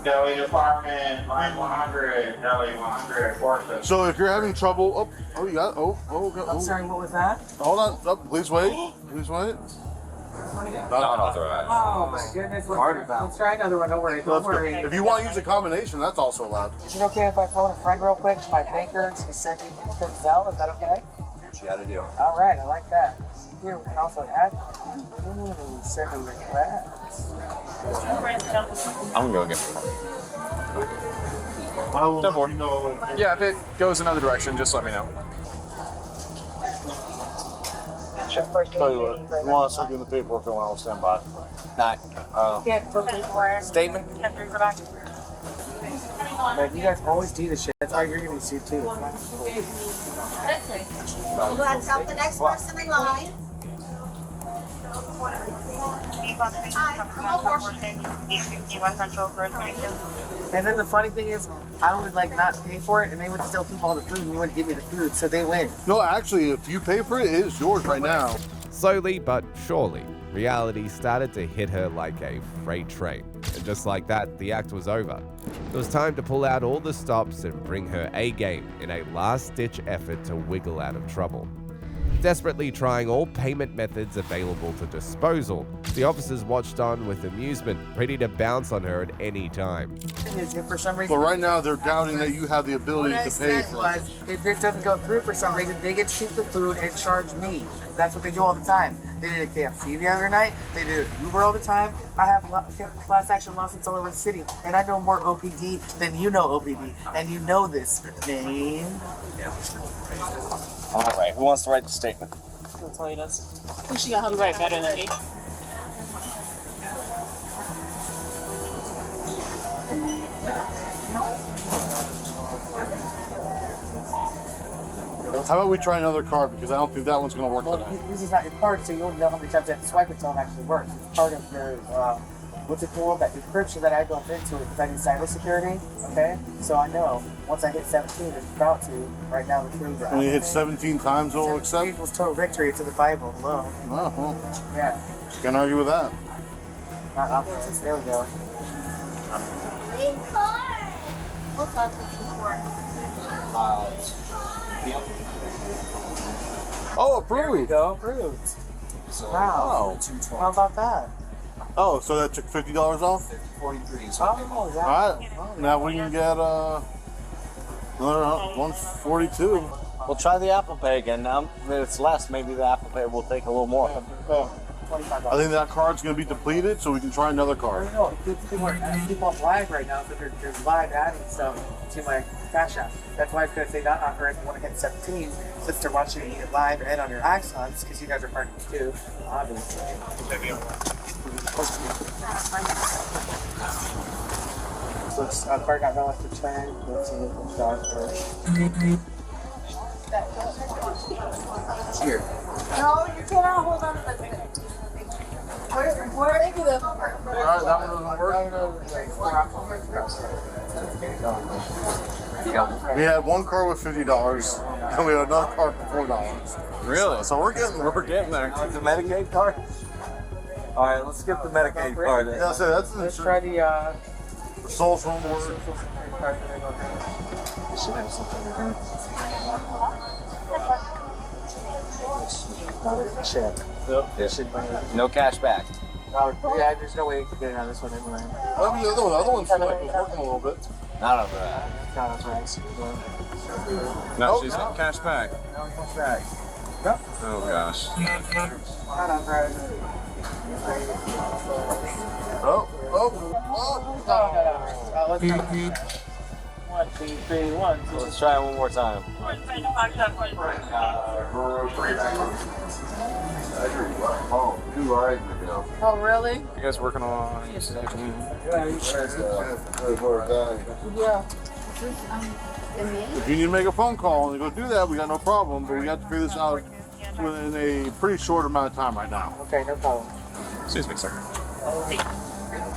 Delhi Department, line 100, Delhi 100, So if you're having trouble, you got. I'm sorry, what was that? Hold on. Please wait. Not authorized. Oh my goodness. Let's try another one. Don't worry. Don't worry. If you want to use a combination, that's also allowed. Is it okay if I phone a friend real quick? My banker is sending from Zelle. Is that okay? She got a deal. All right, I like that. Here we can also add. Certain requests. I'm going to go get more. Yeah, if it goes another direction, just let me know. Tell you what, you want us to do the paperwork when I'll stand by. Statement? Man, you guys always do this shit. That's why you're getting sued too. Let's help the next person in line. And then the funny thing is, I would like not pay for it, and they would still keep all the food, and you wouldn't give me the food, so they win. No, actually, if you pay for it, it is yours right now. Slowly but surely, reality started to hit her like a freight train. And just like that, the act was over. It was time to pull out all the stops and bring her A game in a last-ditch effort to wiggle out of trouble. Desperately trying all payment methods available to disposal, the officers watched on with amusement, ready to bounce on her at any time. For some reason, But right now, they're doubting that you have the ability to pay for it. If this doesn't go through for some reason, they get shoot the food and charge me. That's what they do all the time. They did a KFC the other night. They did Uber all the time. I have class action lawsuits all over the city, and I know more OPD than you know OPD, and you know this name. All right, who wants to write the statement? I'll tell you this. I think she got her right better than me. How about we try another card, because I don't think that one's going to work Well, today. this is not your card, so you'll know how many times you have to swipe until it actually works. It's part of your, what's it called? That encryption that I built into it because I need cybersecurity, okay? So I know once I hit 17, it's about to, right now the food. When you hit 17 times, it'll accept? It was total victory to the Bible alone. Oh, well, Yeah. can't argue with that. Not opposites. There we go. What's that for? Oh, approved. There we go. Approved. Wow. How about that? Oh, so that took $50 off? 43. Oh, All right. Well, now we can get another 142. We'll try the Apple Pay again now. If it's less, maybe the Apple Pay will take a little more. I think that card's going to be depleted, so we can try another card. No, people are live right now, so they're live adding stuff to my Cash App. That's why I was going to say that offer if you want to hit 17, since they're watching it live and on your Axons, because you guys are partners too, obviously. So it's card got valid for 10. Let's see what dogs first. Here. No, you cannot hold on to that thing. Where are they going? Alright, that one doesn't work. We had one card with $50, and we had another card for $4. Really? So we're getting there. We're getting there. The Medicaid card? Alright, let's skip the Medicaid card. Yeah, so that's the Let's try the social work. Should have something in there. Check. No cash back. Yeah, there's no way you can get it on this one anyway. The other one seemed like it was working a little bit. Not over that. Not on price. No, she's got cash back. No cash back. Oh gosh. Not on price. Let's try. 1, 2, 3, 1, 2. Let's try it one more time. Oh, really? You guys working on? Yeah. If you need to make a phone call and go do that, we got no problem, but we have to figure this out within a pretty short amount of time right now. Okay, no problem. Excuse me, sir.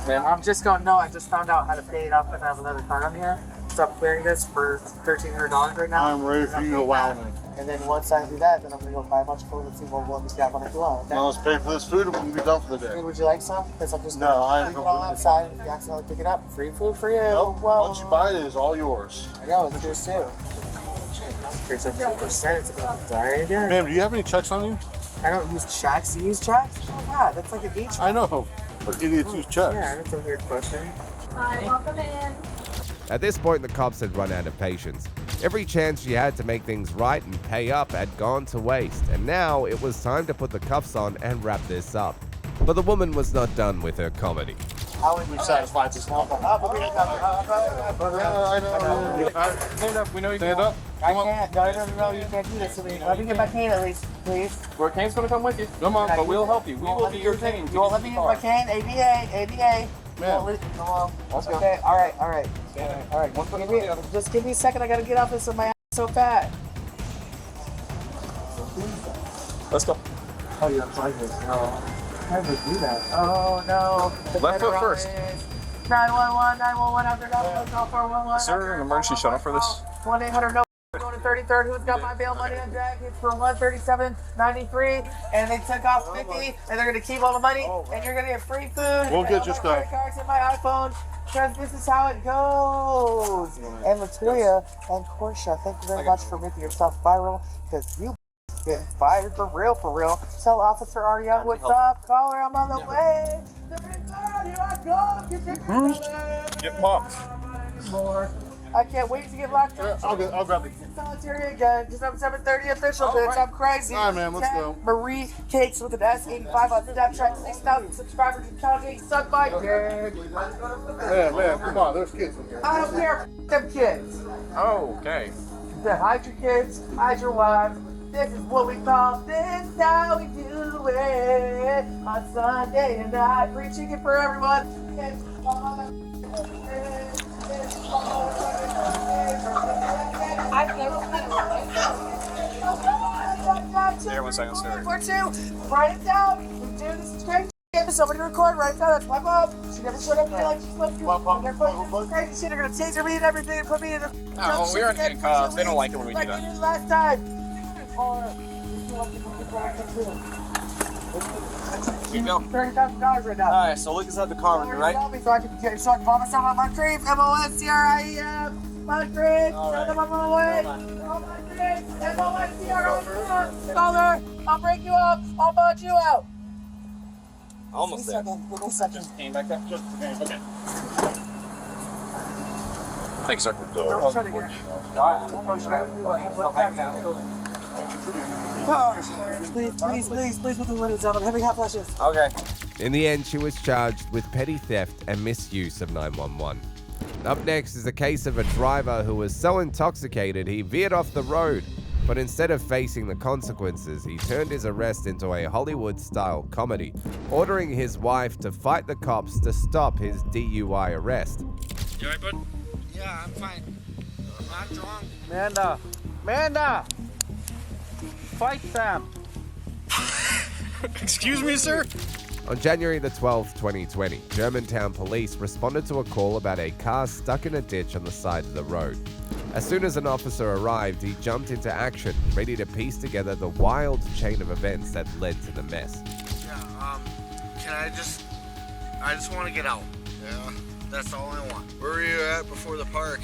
I'm just going, no, I just found out how to pay it off if I have another card on here. So I'm clearing this for $1,300 right now. I'm ready for you to wow me. And then once I do that, then I'm going to go buy a bunch of food and see what we got when I go out. Okay? Now let's pay for this food and we can be done for the day. Hey, would you like some? Because I'm just No, going I to leave it all outside and if you accidentally pick it up. Free food for you. Nope. Well, Once you buy it, it's all yours. I know, it's yours too. Here's a 2%. Sorry again. Ma'am, do you have any checks on you? I don't use checks. You use checks? Oh, God, that's like an H. I know, but idiots use checks. Yeah, that's a weird question. Hi, welcome in. At this point, the cops had run out of patience. Every chance she had to make things right and pay up had gone to waste, and now it was time to put the cuffs on and wrap this up. But the woman was not done with her comedy. How would we satisfy this now? I know. Stand up. We know you Stand up. I can't. No, you can't do this to me. Let me get my cane at least, please. Our cane's gonna come with you. Come on, but we'll help you. We will be your cane. You won't let me use my cane? ABA. Ma'am. Come on. Let's go. Okay, all right. Just give me a second. I gotta get off this with my ass so fat. Let's go. Oh, you don't like this? No. How did you do that? Oh, no. Left foot first. 911, 911, after 911, call 411. Is there an emergency shuttle for this? 1-800, no. Going to 33rd, who's got my bail money on Jack? It's for 137.93, and they took off 50, and they're gonna keep all the money, and you're gonna get free food. We'll get your your stuff. credit cards in my iPhone, because this is how it goes. And Latoya and Portia, thank you very much for making yourself viral, because you get fired for real. Tell Officer Ariane what's up. Call her, I'm on the way. Here I go. Get popped. Lord. I can't wait to get locked up. I'll grab it. Solitary again. Just I'm 7:30 official, bitch. I'm crazy. All right, man, let's go. Marie Cakes with an S85 on Snapchat. 6,000 subscribers and counting. Suck my dick. Man, come on. There's kids in here. I don't care. Them kids. Oh, okay. Then hide your kids. Hide your wives. This is what we call. This is how we do it on Sunday night. Free chicken for everyone. Here, 1 second, sir. 4-2. Write it down. We do this is great. Get somebody to record right now. That's my mom. She never showed up here like she's supposed to. They're fucking crazy shit. They're gonna taser me and everything and put me in a. Oh, we're in handcuffs. They don't like it when we do like that. we did last time. Or you want to Keep going. $30,000 right now. All right, so look inside the car, right? So I can vomit some on my dreams. MOSCRIEM. My dreams. Tell them I'm on my way. My dreams. MOSCRIEM. Call her. I'll break you up. I'll bud you out. Almost there. Give me a second. Came back there. Okay. Thanks, sir. Don't try to get it. Please, put the windows down. I'm having hot flashes. Okay. In the end, she was charged with petty theft and misuse of 911. Up next is a case of a driver who was so intoxicated he veered off the road. But instead of facing the consequences, he turned his arrest into a Hollywood-style comedy, ordering his wife to fight the cops to stop his DUI arrest. You alright, bud? Yeah, I'm fine. I'm not drunk. Amanda! Fight them! Excuse me, sir? On January the 12th, 2020, Germantown police responded to a call about a car stuck in a ditch on the side of the road. As soon as an officer arrived, he jumped into action, ready to piece together the wild chain of events that led to the mess. Yeah, I just want to get out. Yeah. That's all I want. Where were you at before the park?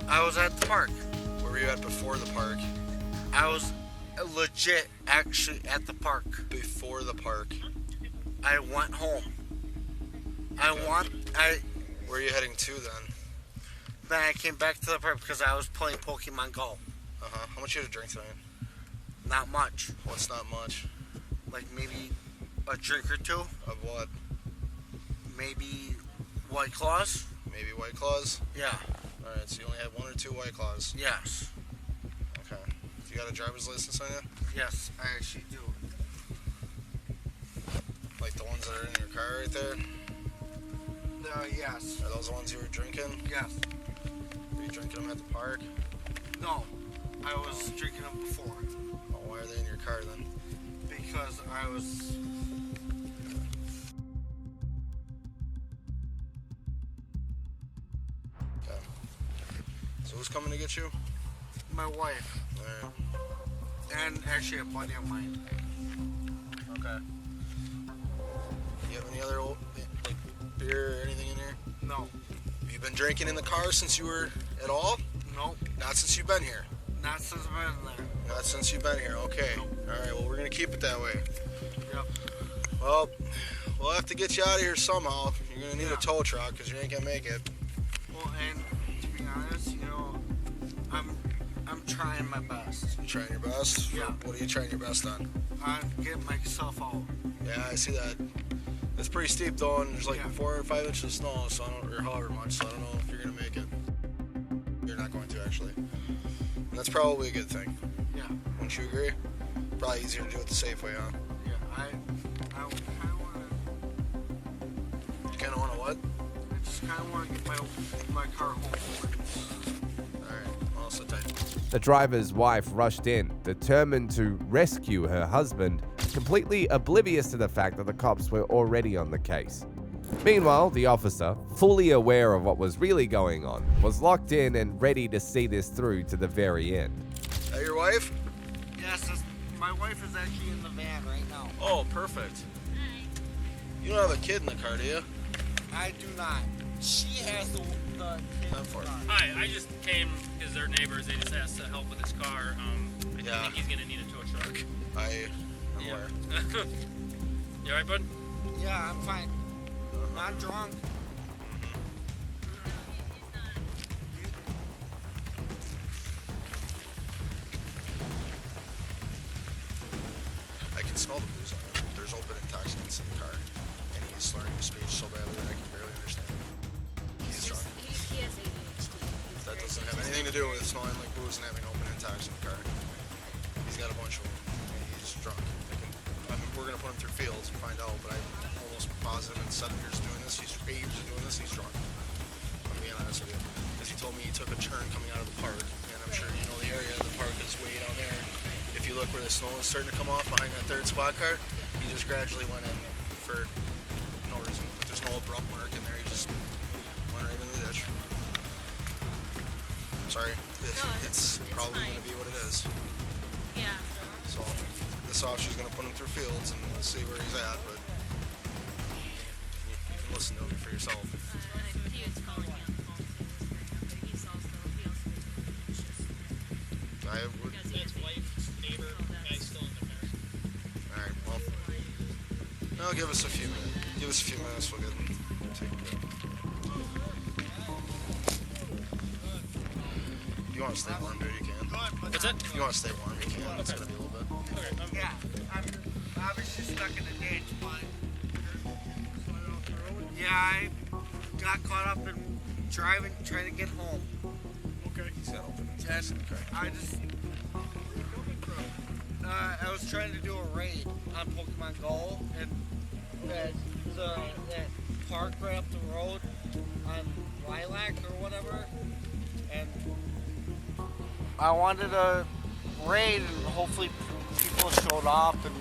I was at the park. Where were you at before the park? I was legit actually at the park. Before the park. I went home. Where are you heading to then? Then I came back to the park because I was playing Pokemon Go. How much you had to drink tonight? Not much. What's not much? Like maybe a drink or two. Of what? Maybe White Claws. Maybe White Claws? Yeah. Alright, so you only had 1 or 2 White Claws? Yes. Okay. You got a driver's license on you? Yes, I actually do. Like the ones that are in your car right there? Yes. Are those the ones you were drinking? Yes. Were you drinking them at the park? No, I was drinking them before. Oh, why are they in your car then? Because I was... Okay. So who's coming to get you? My wife. Alright. And actually a buddy of mine. Okay. You have any other old, like, beer or anything in here? No. Have you been drinking in the car since you were at all? No. Not since you've been here? Not since I've been there. Not since you've been here, okay. Alright, well, we're going to keep it that way. Yep. Well, we'll have to get you out of here somehow. You're going to need a tow truck because you ain't going to make it. Well, and to be honest, you know, I'm trying my best. You trying your best? Yeah. What are you trying your best on? I'm getting myself out. Yeah, I see that. It's pretty steep though, and there's like 4 or 5 inches of snow, so I don't, or however much, so I don't know if you're gonna make it. You're not going to actually. And that's probably a good thing. Yeah. Wouldn't you agree? Probably easier to do it the safe way, huh? Yeah, I kind of want to. You kind of want to what? I just kind of want to get my car home. Alright, well, so tight. The driver's wife rushed in, determined to rescue her husband, completely oblivious to the fact that the cops were already on the case. Meanwhile, the officer, fully aware of what was really going on, was locked in and ready to see this through to the very end. That your wife? Yes, my wife is actually in the van right now. Oh, perfect. You don't have a kid in the car, do you? I do not. She has the Not for it. Hi, I just came because they're neighbors. They just asked to help with his car. I think he's gonna need a tow truck. I'm aware. You alright, bud? Yeah, I'm fine. Not drunk. I can smell the booze on him. There's open intoxicants in the car, and he's slurring his speech so badly that I can barely understand him. He's drunk. He has ADHD. That doesn't have anything to do with smelling like booze and having open intox in the car. He's got a bunch of them, and he's drunk. We're gonna put him through fields and find out, but I'm almost positive in 7 years of doing this, 8 years of doing this, he's drunk. I'm being honest with you. Because he told me he took a turn coming out of the park, and I'm sure you know the area of the park is way down there. If you look where the snow is starting to come off behind that third squad car, he just gradually went in for no reason. There's no abrupt mark in there, he just went right into the ditch. Sorry, it's probably going to be what it is. Yeah. So this officer's going to put him through fields and we'll see where he's at, but you can listen to him for yourself. He was calling me on the phone. He's also Because his wife, neighbor, guy's still in the car. Alright, well, no, give us a few minutes. Give us a few minutes, we'll get him taken care of. If you want to stay warm, dude, you can. What's that? If you want to stay warm, you can. It's going to be a little bit. Yeah, I'm obviously stuck in a ditch, but yeah, I got caught up in driving, trying to get home. Okay. He's got open test. I just, I was trying to do a raid on Pokemon Go, and that park right up the road on Lilac or whatever, and I wanted to raid, and hopefully people showed up, and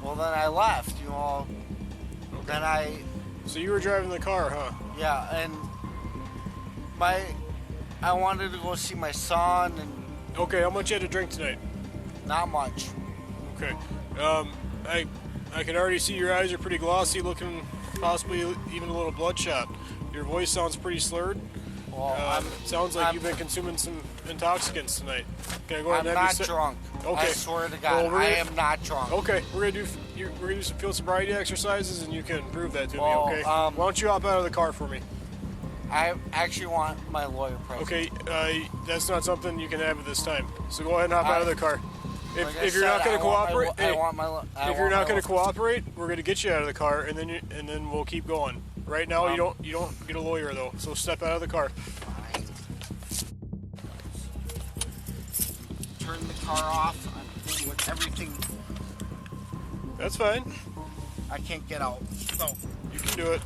well, then I left, you know. Then So you were driving the car, huh? yeah, and I wanted to go see my son, and Okay, how much you had to drink tonight? not much. Okay. I can already see your eyes are pretty glossy, looking possibly even a little bloodshot. Your voice sounds pretty slurred. Well, sounds like you've been consuming some intoxicants tonight. Can I go ahead I'm and have not you drunk. Okay. I swear to God, I am not drunk. Okay, we're gonna do some field sobriety exercises, and you can prove that to Well, me. Okay. Why don't you hop out of the car for me? I actually want my lawyer present. Okay. That's not something you can have at this time. So go ahead and hop out of the car. Like I If you're said, not going I to want cooperate, if you're not going to cooperate, cooperate, we're going to get you out of the car, and then we'll keep going. Right now, you don't get a lawyer though. So step out of the car. turn the car off. I'm with everything. That's fine. I can't get out. So you can do it.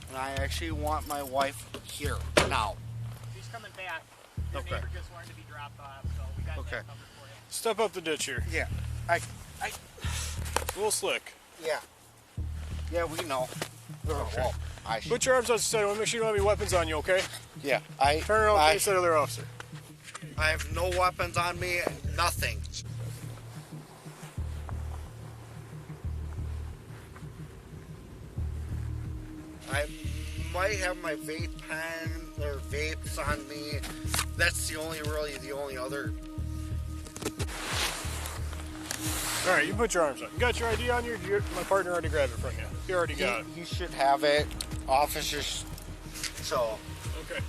And I actually want my wife here now. He's coming back. Your Okay. neighbor just wanted to be dropped off, so we got that covered for you. Step up the ditch here. Yeah. A little slick. Yeah. Yeah, we know. Okay. Well, Put your arms on the side. I want to make sure you don't have any weapons on you, okay? Yeah. Turn around and face that other officer. I have no weapons on me. Nothing. I might have my vape pen or vapes on me. That's the only other. All right, you put your arms on. You got your ID on you? My partner already grabbed it from you. You already got it. He should have it. Officers. So. Okay.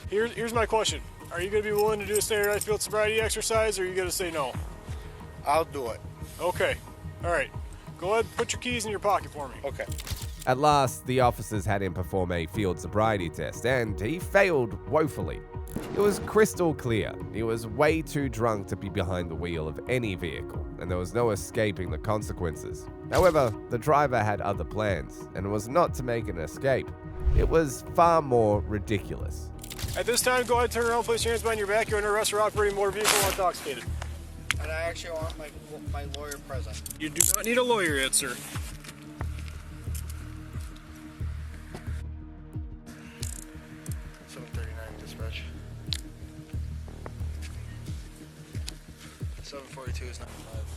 Here's my question. Are you going to be willing to do a standardized field sobriety exercise, or are you going to say no? I'll do it. Okay. All right. Go ahead and put your keys in your pocket for me. Okay. At last, the officers had him perform a field sobriety test, and he failed woefully. It was crystal clear. He was way too drunk to be behind the wheel of any vehicle, and there was no escaping the consequences. However, the driver had other plans, and it was not to make an escape. It was far more ridiculous. At this time, go ahead, turn around, place your hands behind your back. You're under arrest for operating motor vehicle while intoxicated. And I actually want my lawyer present. You do not need a lawyer yet, sir. Dispatch. 742 is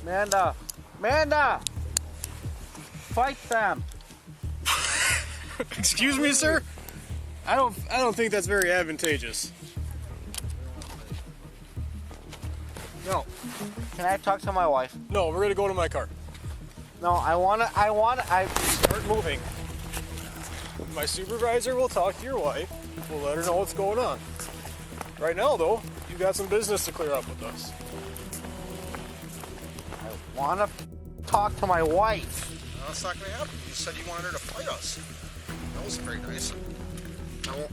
Amanda! not Amanda! Fight them! Excuse me, sir? I don't think that's very advantageous. No. Can I talk to my wife? No, we're gonna go to my car. No, I start moving. My supervisor will talk to your wife. We'll let her know what's going on. Right now, though, you got some business to clear up with us. I want to talk to my wife. No, that's not going to happen. You said you wanted her to fight us. That wasn't very nice. I won't.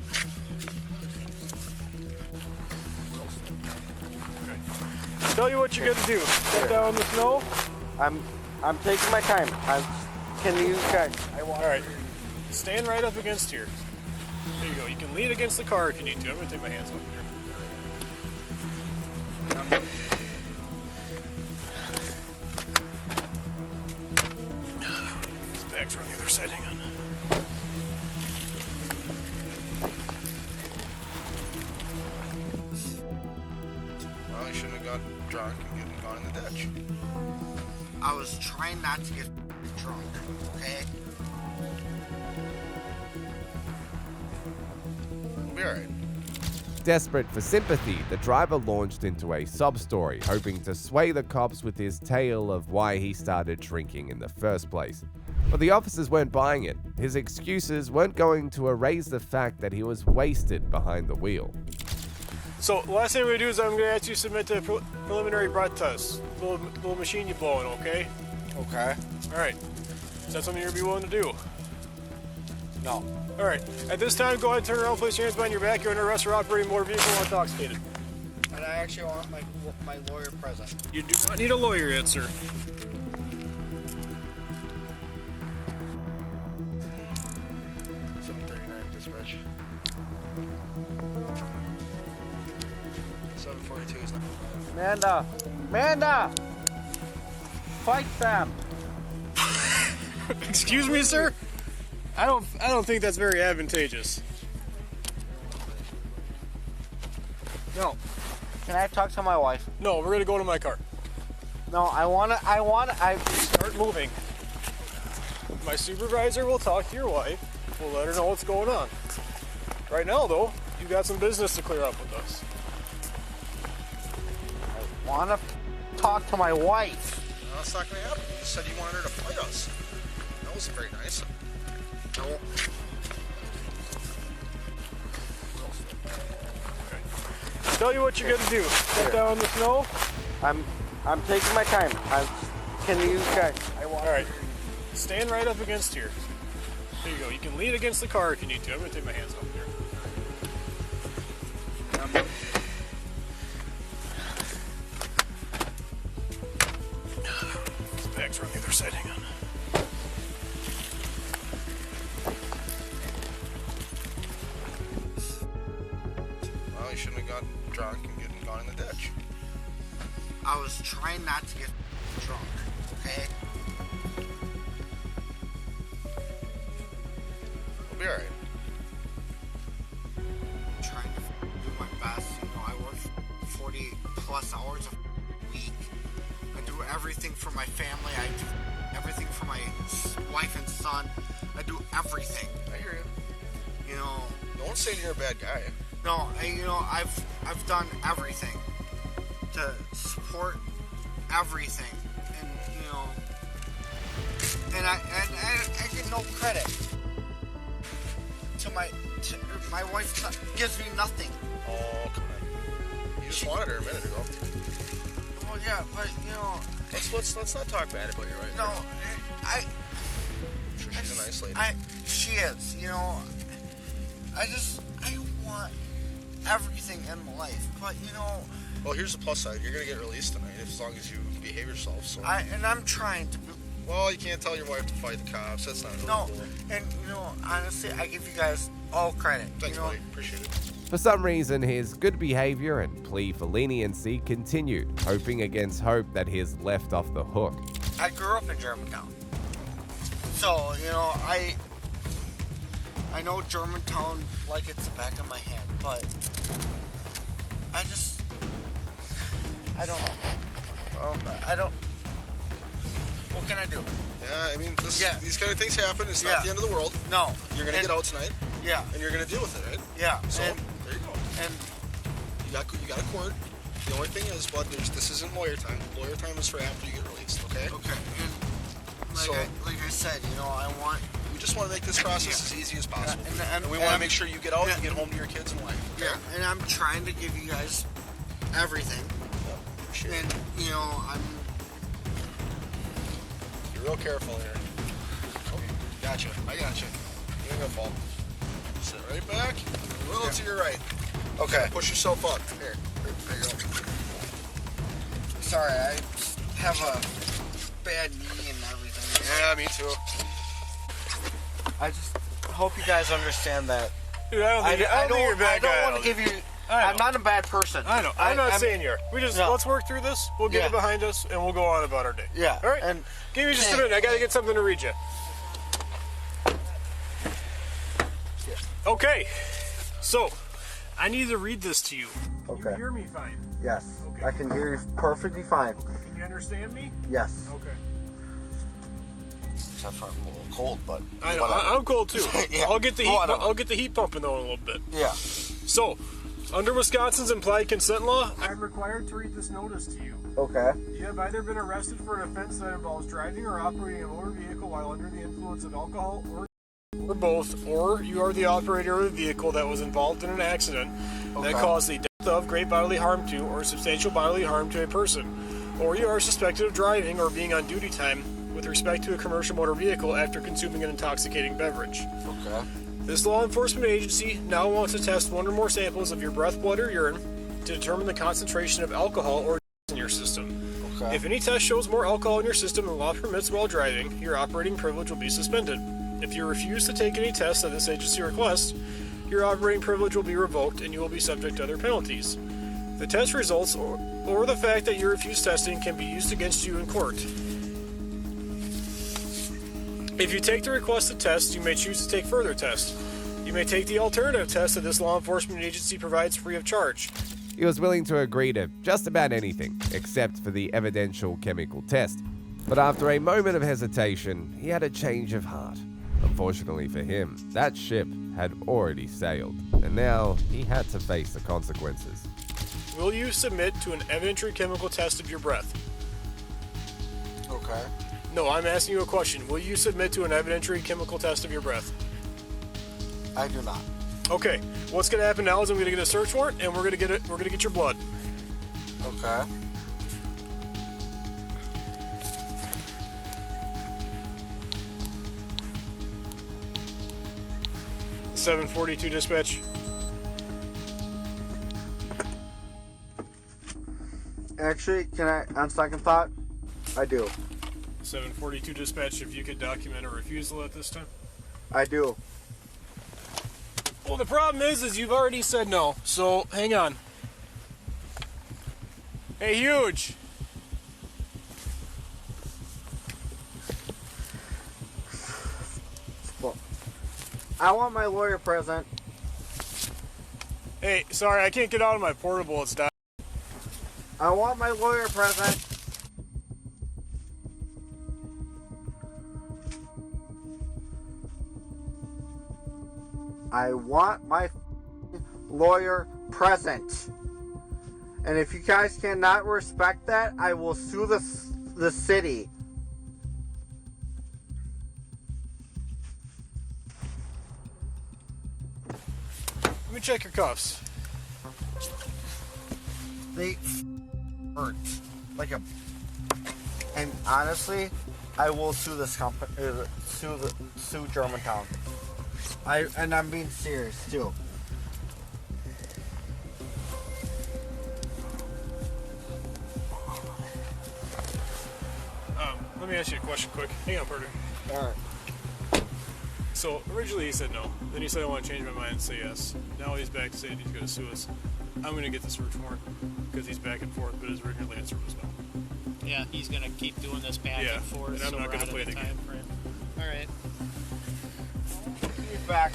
I'll tell you what you got to do. Step down in the snow. I'm taking my time. Can you guys? All right. Stand right up against here. There you go. You can lean against the car if you need to. I'm going to take my hands off here. This bag's on the other side. Hang on. Well, you shouldn't have got drunk and gone in the ditch. I was trying not to get drunk, okay? We'll be alright. Desperate for sympathy, the driver launched into a sob-story, hoping to sway the cops with his tale of why he started drinking in the first place. But the officers weren't buying it. His excuses weren't going to erase the fact that he was wasted behind the wheel. So the last thing we're gonna do is I'm gonna ask you to submit to a preliminary breath test. Little machine you blowing, okay? Okay. All right. Is that something you're gonna be willing to do? No. All right. At this time, go ahead and turn around, place your hands behind your back. You're under arrest for operating motor vehicle while intoxicated. And I actually want my lawyer present. You do not need a lawyer yet, sir. Dispatch. 742 is not. Amanda! Fight them! Excuse me, sir? I don't think that's very advantageous. No. Can I talk to my wife? No, we're gonna go to my car. No, I start moving. My supervisor will talk to your wife. We'll let her know what's going on. Right now, though, you got some business to clear up with us. I want to talk to my wife. No, that's not going to happen. You said you wanted her to fight us. That wasn't very nice. I won't. Tell you what you're gonna do. Get down in the snow. I'm taking my time. Can you guys? All right. Stand right up against here. There you go. You can lean against the car if you need to. I'm gonna take my hands off there. This bag's on the other side. Hang on. Well, you shouldn't have got drunk and gone in the ditch. I was trying not to get drunk, okay? We'll be alright. I'm trying to do my best. You know, I work 40 plus hours a week. I do everything for my family. I do everything for my wife and son. I do everything. I hear you. You know. No one's saying you're a bad guy. No, I've done everything to support everything, and you know, and I get no credit to my wife gives me nothing. Oh, come on. You just wanted her a minute ago. Well, yeah, but you know, let's not talk bad about you, right? No, I'm sure she's a nice lady. She is. You know, I want everything in life, but you know. Well, here's the plus side. You're gonna get released tonight as long as you behave yourself. So. I'm trying to. Well, you can't tell your wife to fight the cops. That's not really cool. And you know, honestly, I give you guys all credit. Thanks, buddy. Appreciate it. For some reason, his good behavior and plea for leniency continued, hoping against hope that he is left off the hook. I grew up in Germantown, so you know, I know Germantown like it's the back of my hand, but I don't know. I don't. What can I do? Yeah, I mean, these kind of things happen. It's not the end of the world. No. You're gonna get out tonight. Yeah. And you're gonna deal with it, right? Yeah. So there you go. And you got a court. The only thing is, bud, this isn't lawyer time. Lawyer time is for after you get released. Okay. Okay. And like I said, you know, we just want to make this process as easy as possible. And we want to make sure you get out and get home to your kids and wife. Okay? Yeah. And I'm trying to give you guys everything. Sure. And you know, You're real careful here. Okay. Gotcha. I gotcha. You ain't gonna fall. Sit right back. A little to your right. Okay. Push yourself up. Here. There you go. Sorry, I have a bad knee and everything. Yeah, me too. I just hope you guys understand that. Dude, I don't think you're a bad guy. I don't want to give you. I'm not a bad person. I know. I'm not saying you are. Let's work through this. We'll get it behind us, and we'll go on about our day. Yeah. All right. And give me just a minute. I gotta get something to read you. Okay. So, I need to read this to you. Okay. You hear me fine? Yes. Okay. I can hear you perfectly fine. Can you understand me? Yes. Okay. Except for I'm a little cold, but I know. I'm cold too. Yeah. I'll get the heat. I'll get the heat pumping though in a little bit. Yeah. So, under Wisconsin's implied consent law, I'm required to read this notice to you. Okay. You have either been arrested for an offense that involves driving or operating a motor vehicle while under the influence of alcohol or both, or you are the operator of a vehicle that was involved in an accident that caused the death result of great bodily harm to or substantial bodily harm to a person, or you are suspected of driving or being on duty time with respect to a commercial motor vehicle after consuming an intoxicating beverage. Okay. This law enforcement agency now wants to test one or more samples of your breath, blood, or urine to determine the concentration of alcohol or in your system. Okay. If any test shows more alcohol in your system than the law permits while driving, your operating privilege will be suspended. If you refuse to take any tests that this agency requests, your operating privilege will be revoked and you will be subject to other penalties. The test results or the fact that you refuse testing can be used against you in court. If you take the requested test, you may choose to take further tests. You may take the alternative test that this law enforcement agency provides free of charge. He was willing to agree to just about anything, except for the evidential chemical test. But after a moment of hesitation, he had a change of heart. Unfortunately for him, that ship had already sailed, and now he had to face the consequences. Will you submit to an evidentiary chemical test of your breath? Okay. No, I'm asking you a question. Will you submit to an evidentiary chemical test of your breath? I do not. Okay. What's going to happen now is I'm going to get a search warrant and we're going to get your blood. Okay. .742 dispatch. Actually, can I, on second thought, I do. 742 dispatch, if you could document a refusal at this time. I do. Well, the problem is you've already said no, so hang on. Hey, Huge! I want my lawyer present. Hey, sorry, I can't get out of my portable, it's dying. I want my lawyer present. I want my lawyer present. And if you guys cannot respect that, I will sue the city. Let me check your cuffs. They hurt like a. And honestly, I will sue this company. Sue Germantown. And I'm being serious too. Let me ask you a question quick. Hang on, Porter. Alright. So, originally he said no. Then he said, I want to change my mind and say yes. Now he's back to saying he's going to sue us. I'm going to get the search warrant because he's back and forth, but his original answer was no. Yeah, he's going to keep doing this back and forth. And I'm not going to play the game. Alright. He's back.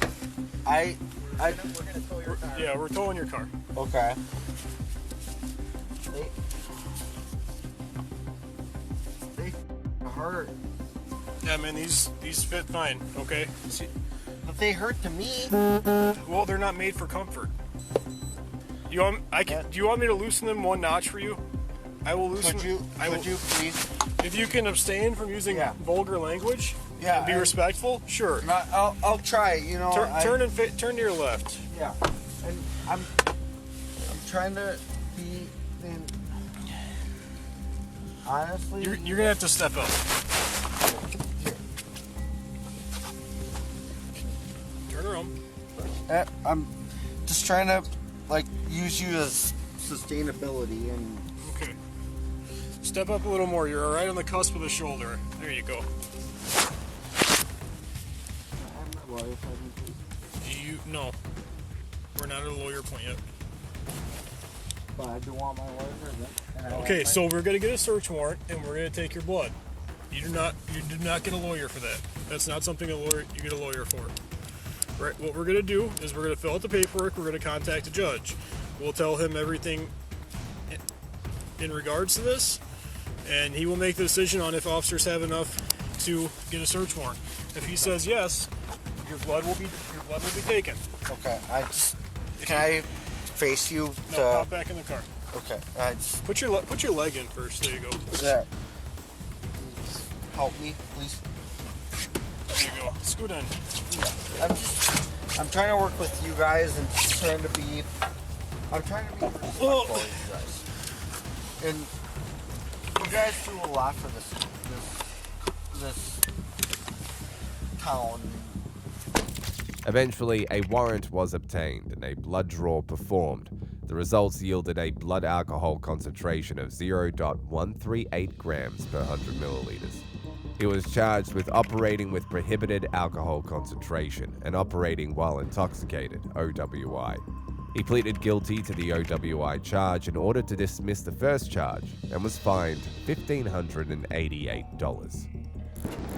We're going to tow your car. Yeah, we're towing your car. Okay. They hurt. Yeah, man, these fit fine, okay? But they hurt to me. Well, they're not made for comfort. Do you want me to loosen them one notch for you? I will loosen. Could you please? If you can abstain from using vulgar language and be respectful, sure. I'll try. You know, turn to your left. Yeah, and I'm trying to be. Honestly, you're gonna have to step up. Turn around. I'm just trying to use you as sustainability and. Okay. Step up a little more. You're right on the cusp of the shoulder. There you go. No. We're not at a lawyer point yet. But I do want my lawyer present. Okay, so we're gonna get a search warrant and we're gonna take your blood. You do not get a lawyer for that. That's not something you get a lawyer for. Right? What we're gonna do is we're gonna fill out the paperwork. We're gonna contact the judge. We'll tell him everything in regards to this, and he will make the decision on if officers have enough to get a search warrant. If he says yes, your blood will be taken. Okay. Can I face you? No, hop back in the car. Okay. Put your leg in first. There you go. There. Help me, please. There you go. Scoot in. I'm trying to work with you guys and trying to be I'm trying to be respectful of you guys. And you guys do a lot for this town. Eventually, a warrant was obtained and a blood draw performed. The results yielded a blood alcohol concentration of 0.138 grams per 100 milliliters. He was charged with operating with prohibited alcohol concentration and operating while intoxicated, OWI. He pleaded guilty to the OWI charge in order to dismiss the first charge and was fined $1,588.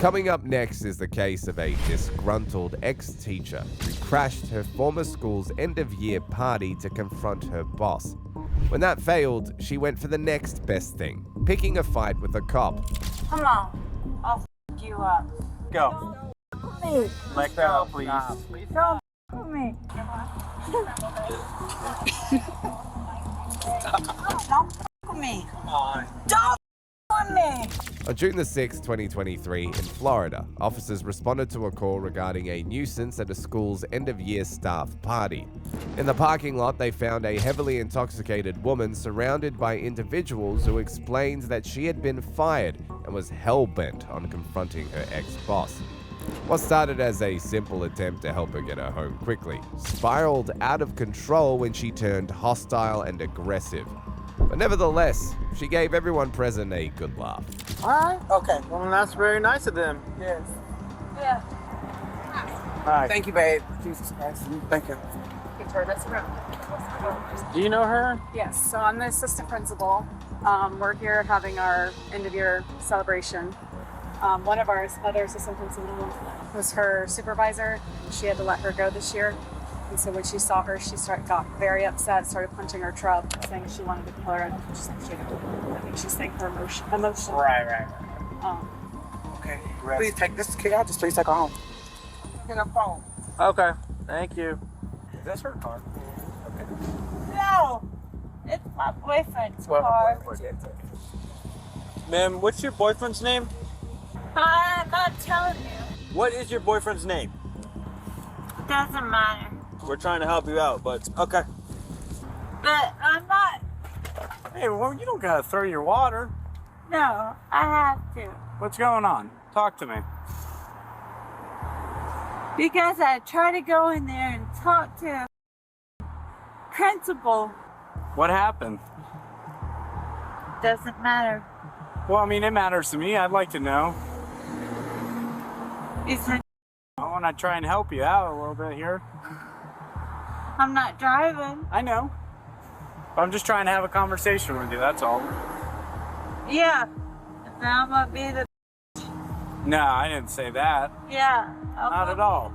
Coming up next is the case of a disgruntled ex-teacher who crashed her former school's end-of-year party to confront her boss. When that failed, she went for the next best thing, picking a fight with a cop. Come on. I'll f you up. Go. Me. Let go, please. Don't f me. Don't f me. Come on. Don't f me. On June the 6th, 2023, in Florida, officers responded to a call regarding a nuisance at a school's end-of-year staff party. In the parking lot, they found a heavily intoxicated woman surrounded by individuals who explained that she had been fired and was hell-bent on confronting her ex-boss. What started as a simple attempt to help her get her home quickly spiraled out of control when she turned hostile and aggressive. But nevertheless, she gave everyone present a good laugh. Alright. Okay. Well, that's very nice of them. Yes. Yeah. Alright. Thank you, babe. Jesus Christ. Thank you. You turn this around. Do you know her? Yes, so I'm the assistant principal. We're here having our end of year celebration. One of our other assistant principals was her supervisor. She had to let her go this year. And so when she saw her, she got very upset, started punching her truck, saying she wanted to kill her. I think she's saying her emotion. Right. Okay. Please take this kid out. Just please take her home. Get her phone. Okay. Thank you. Is this her car? Okay. No. It's my boyfriend's car. Ma'am, what's your boyfriend's name? I'm not telling you. What is your boyfriend's name? It doesn't matter. We're trying to help you out, but okay. But I'm not. Hey, well, you don't gotta throw your water. No, I have to. What's going on? Talk to me. Because I tried to go in there and talk to principal. What happened? Doesn't matter. Well, I mean, it matters to me. I'd like to know. He said, I want to try and help you out a little bit here. I'm not driving. I know. I'm just trying to have a conversation with you, that's all. Yeah. And I'm gonna be the. No, I didn't say that. Yeah. Not at all.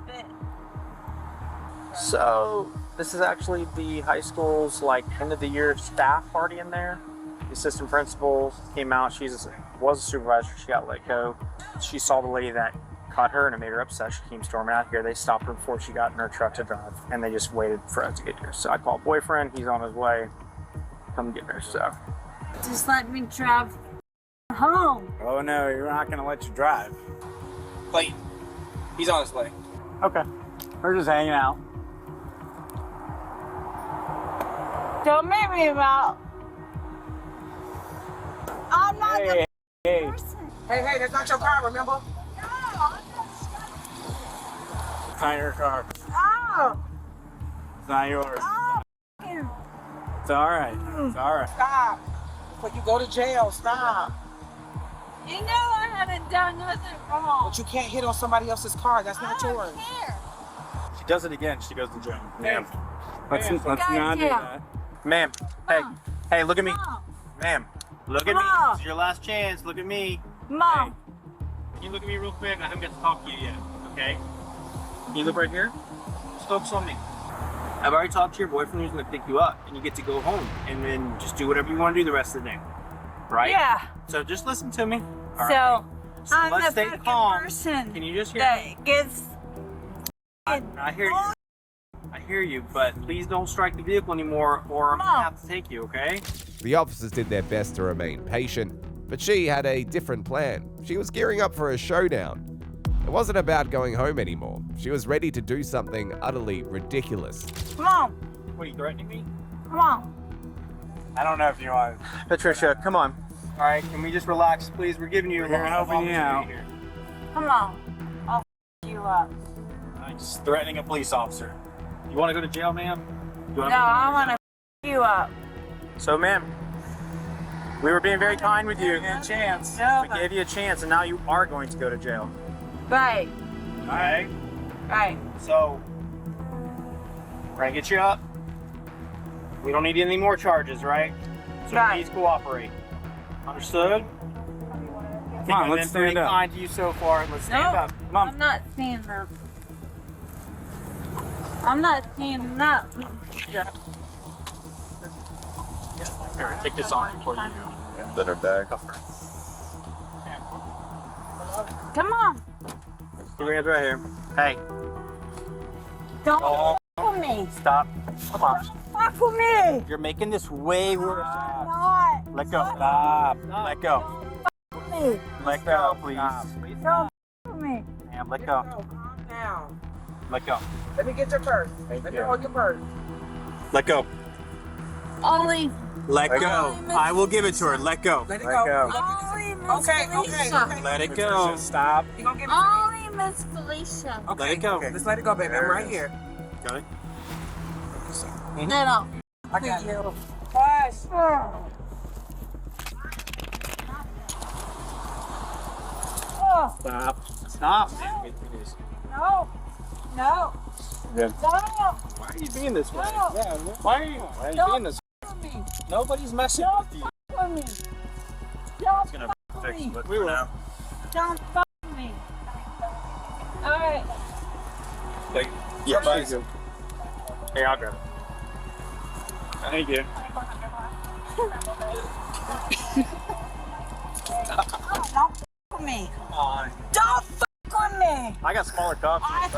So, this is actually the high school's end of the year staff party in there. The assistant principal came out. She was a supervisor. She got let go. She saw the lady that caught her and it made her upset. She came storming out here. They stopped her before she got in her truck to drive, and they just waited for us to get here. So I called boyfriend. He's on his way. Come get her. So just let me drive home. Oh no, you're not gonna let you drive. Wait. He's on his way. Okay. We're just hanging out. Don't make me out. I'm not the person. Hey, that's not your car, remember? It's not your car. Oh. It's not yours. Oh. It's alright. It's alright. Stop. Before you go to jail, stop. You know I haven't done nothing wrong. But you can't hit on somebody else's car. That's not yours. Care. She does it again. She goes to jail. Ma'am. Let's not do that. Ma'am. Hey, look at me. Mom. Ma'am. Look at me. Mom. This is your last chance. Look at me. Mom. Can you look at me real quick? I haven't got to talk to you yet, okay? Can you look right here? Just focus on me. I've already talked to your boyfriend who's going to pick you up, and you get to go home, and then just do whatever you want to do the rest of the day. Right? Yeah. So just listen to me. All So, right? So I'm let's the stay fucking calm. person Can you just hear me? that gets. I hear you. I hear you, but please don't strike the vehicle anymore, or I'm going to have to take you, okay? The officers did their best to remain patient, but she had a different plan. She was gearing up for a showdown. It wasn't about going home anymore. She was ready to do something utterly ridiculous. Mom. What, are you threatening me? Come on. I don't know if you want. Patricia, come on. All right, can we just relax, please? We're giving you. We're helping you out. Come on. I'll f you up. I'm just threatening a police officer. You want to go to jail, ma'am? No, I want to f you up. So, ma'am, we were being very kind with you. A chance. No. We gave you a chance, and now you are going to go to jail. Right. All right. Right. So, we're gonna get you up. We don't need any more charges, right? So Right. please cooperate. Understood? Come on, let's stand up. Kind to you so far. Let's stand No, up. Come on. I'm not standing up. I'm not standing up. Here, take this on before you go. Then her bag. Come on. Put your hands right here. Hey, Don't Oh. f with me. stop. Come on. Fuck with me. You're making this way worse. Not. Let go. Stop. Let go. With me. Let go, please. Don't f with me. Ma'am, let go. Calm down. Let go. Let me get your purse. Let me hold your purse. Let go. Only. Let go. I will give it to her. Let go. Let it go. Only Miss Okay, Felicia. okay. Let it go. Stop. You gonna give it to me? Only Miss Felicia. Okay. Let it go. Let's let it go, baby. I'm right here. Got it? No. I got you. Push. Oh, Stop. Stop. no. No. Good. No. Why are you being this way? No. Yeah. Why are you being this way? With me. Nobody's messing Don't with you. fuck with me. Don't fuck with me. But we will. Don't fuck with me. All right. Yeah, please. Here, I'll grab it. Thank you. Don't fuck with me. Come on. Don't fuck with me. I got smaller cups. I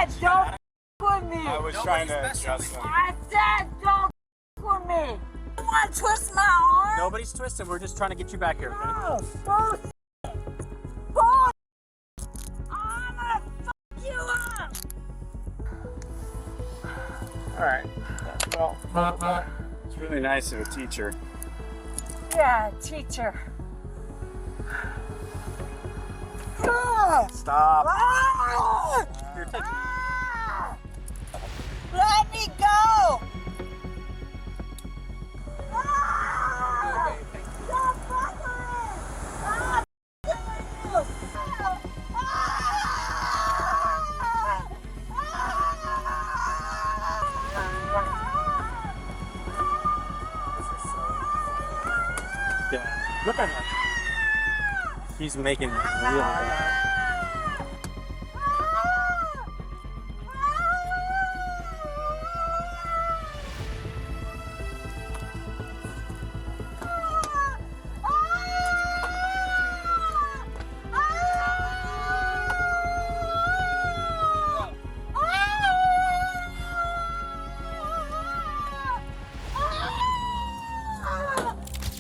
said don't fuck with me. I was trying to adjust them. I said don't fuck with me. You want to twist my arm? Nobody's twisting. We're just trying to get you back here. Okay? No. Bullshit. Bullshit. I'm gonna fuck you up. All right. Well, it's really nice of a teacher. Yeah, teacher. Ah! Stop. Ah! Here, take Ah! Let me go. Ah! Don't fuck with me. Ah! Yeah. Look at him. He's making it real bad.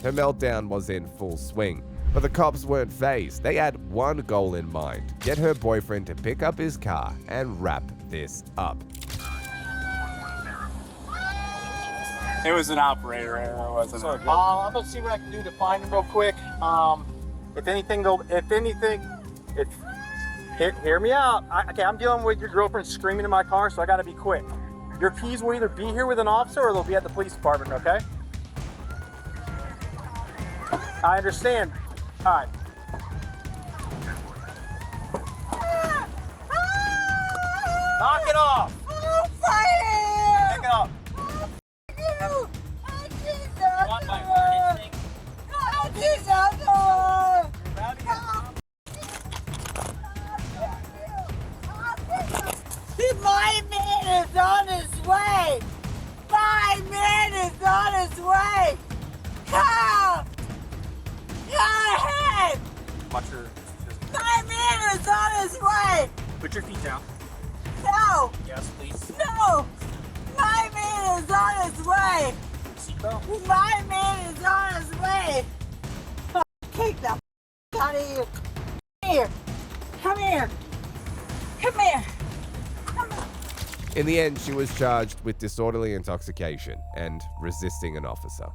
Her meltdown was in full swing, but the cops weren't fazed. They had one goal in mind: get her boyfriend to pick up his car and wrap this up. It was an operator error, wasn't it? I'm gonna see what I can do to find him real quick. If anything, hear me out. I'm dealing with your girlfriend screaming in my car, so I gotta be quick. Your keys will either be here with an officer or they'll be at the police department, okay? I understand. All right. Knock it off. I'm fighting. Pick it up. You. You want my heart instinct? My man is on his way. My man is on his way. Come. Go ahead. Watch your. My man is on his way. Put your feet down. No. Yes, please. No. My man is on his way. Seatbelt. My man is on his way. Take the out of here. Come here. Come here. Come here. Come here. In the end, she was charged with disorderly intoxication and resisting an officer.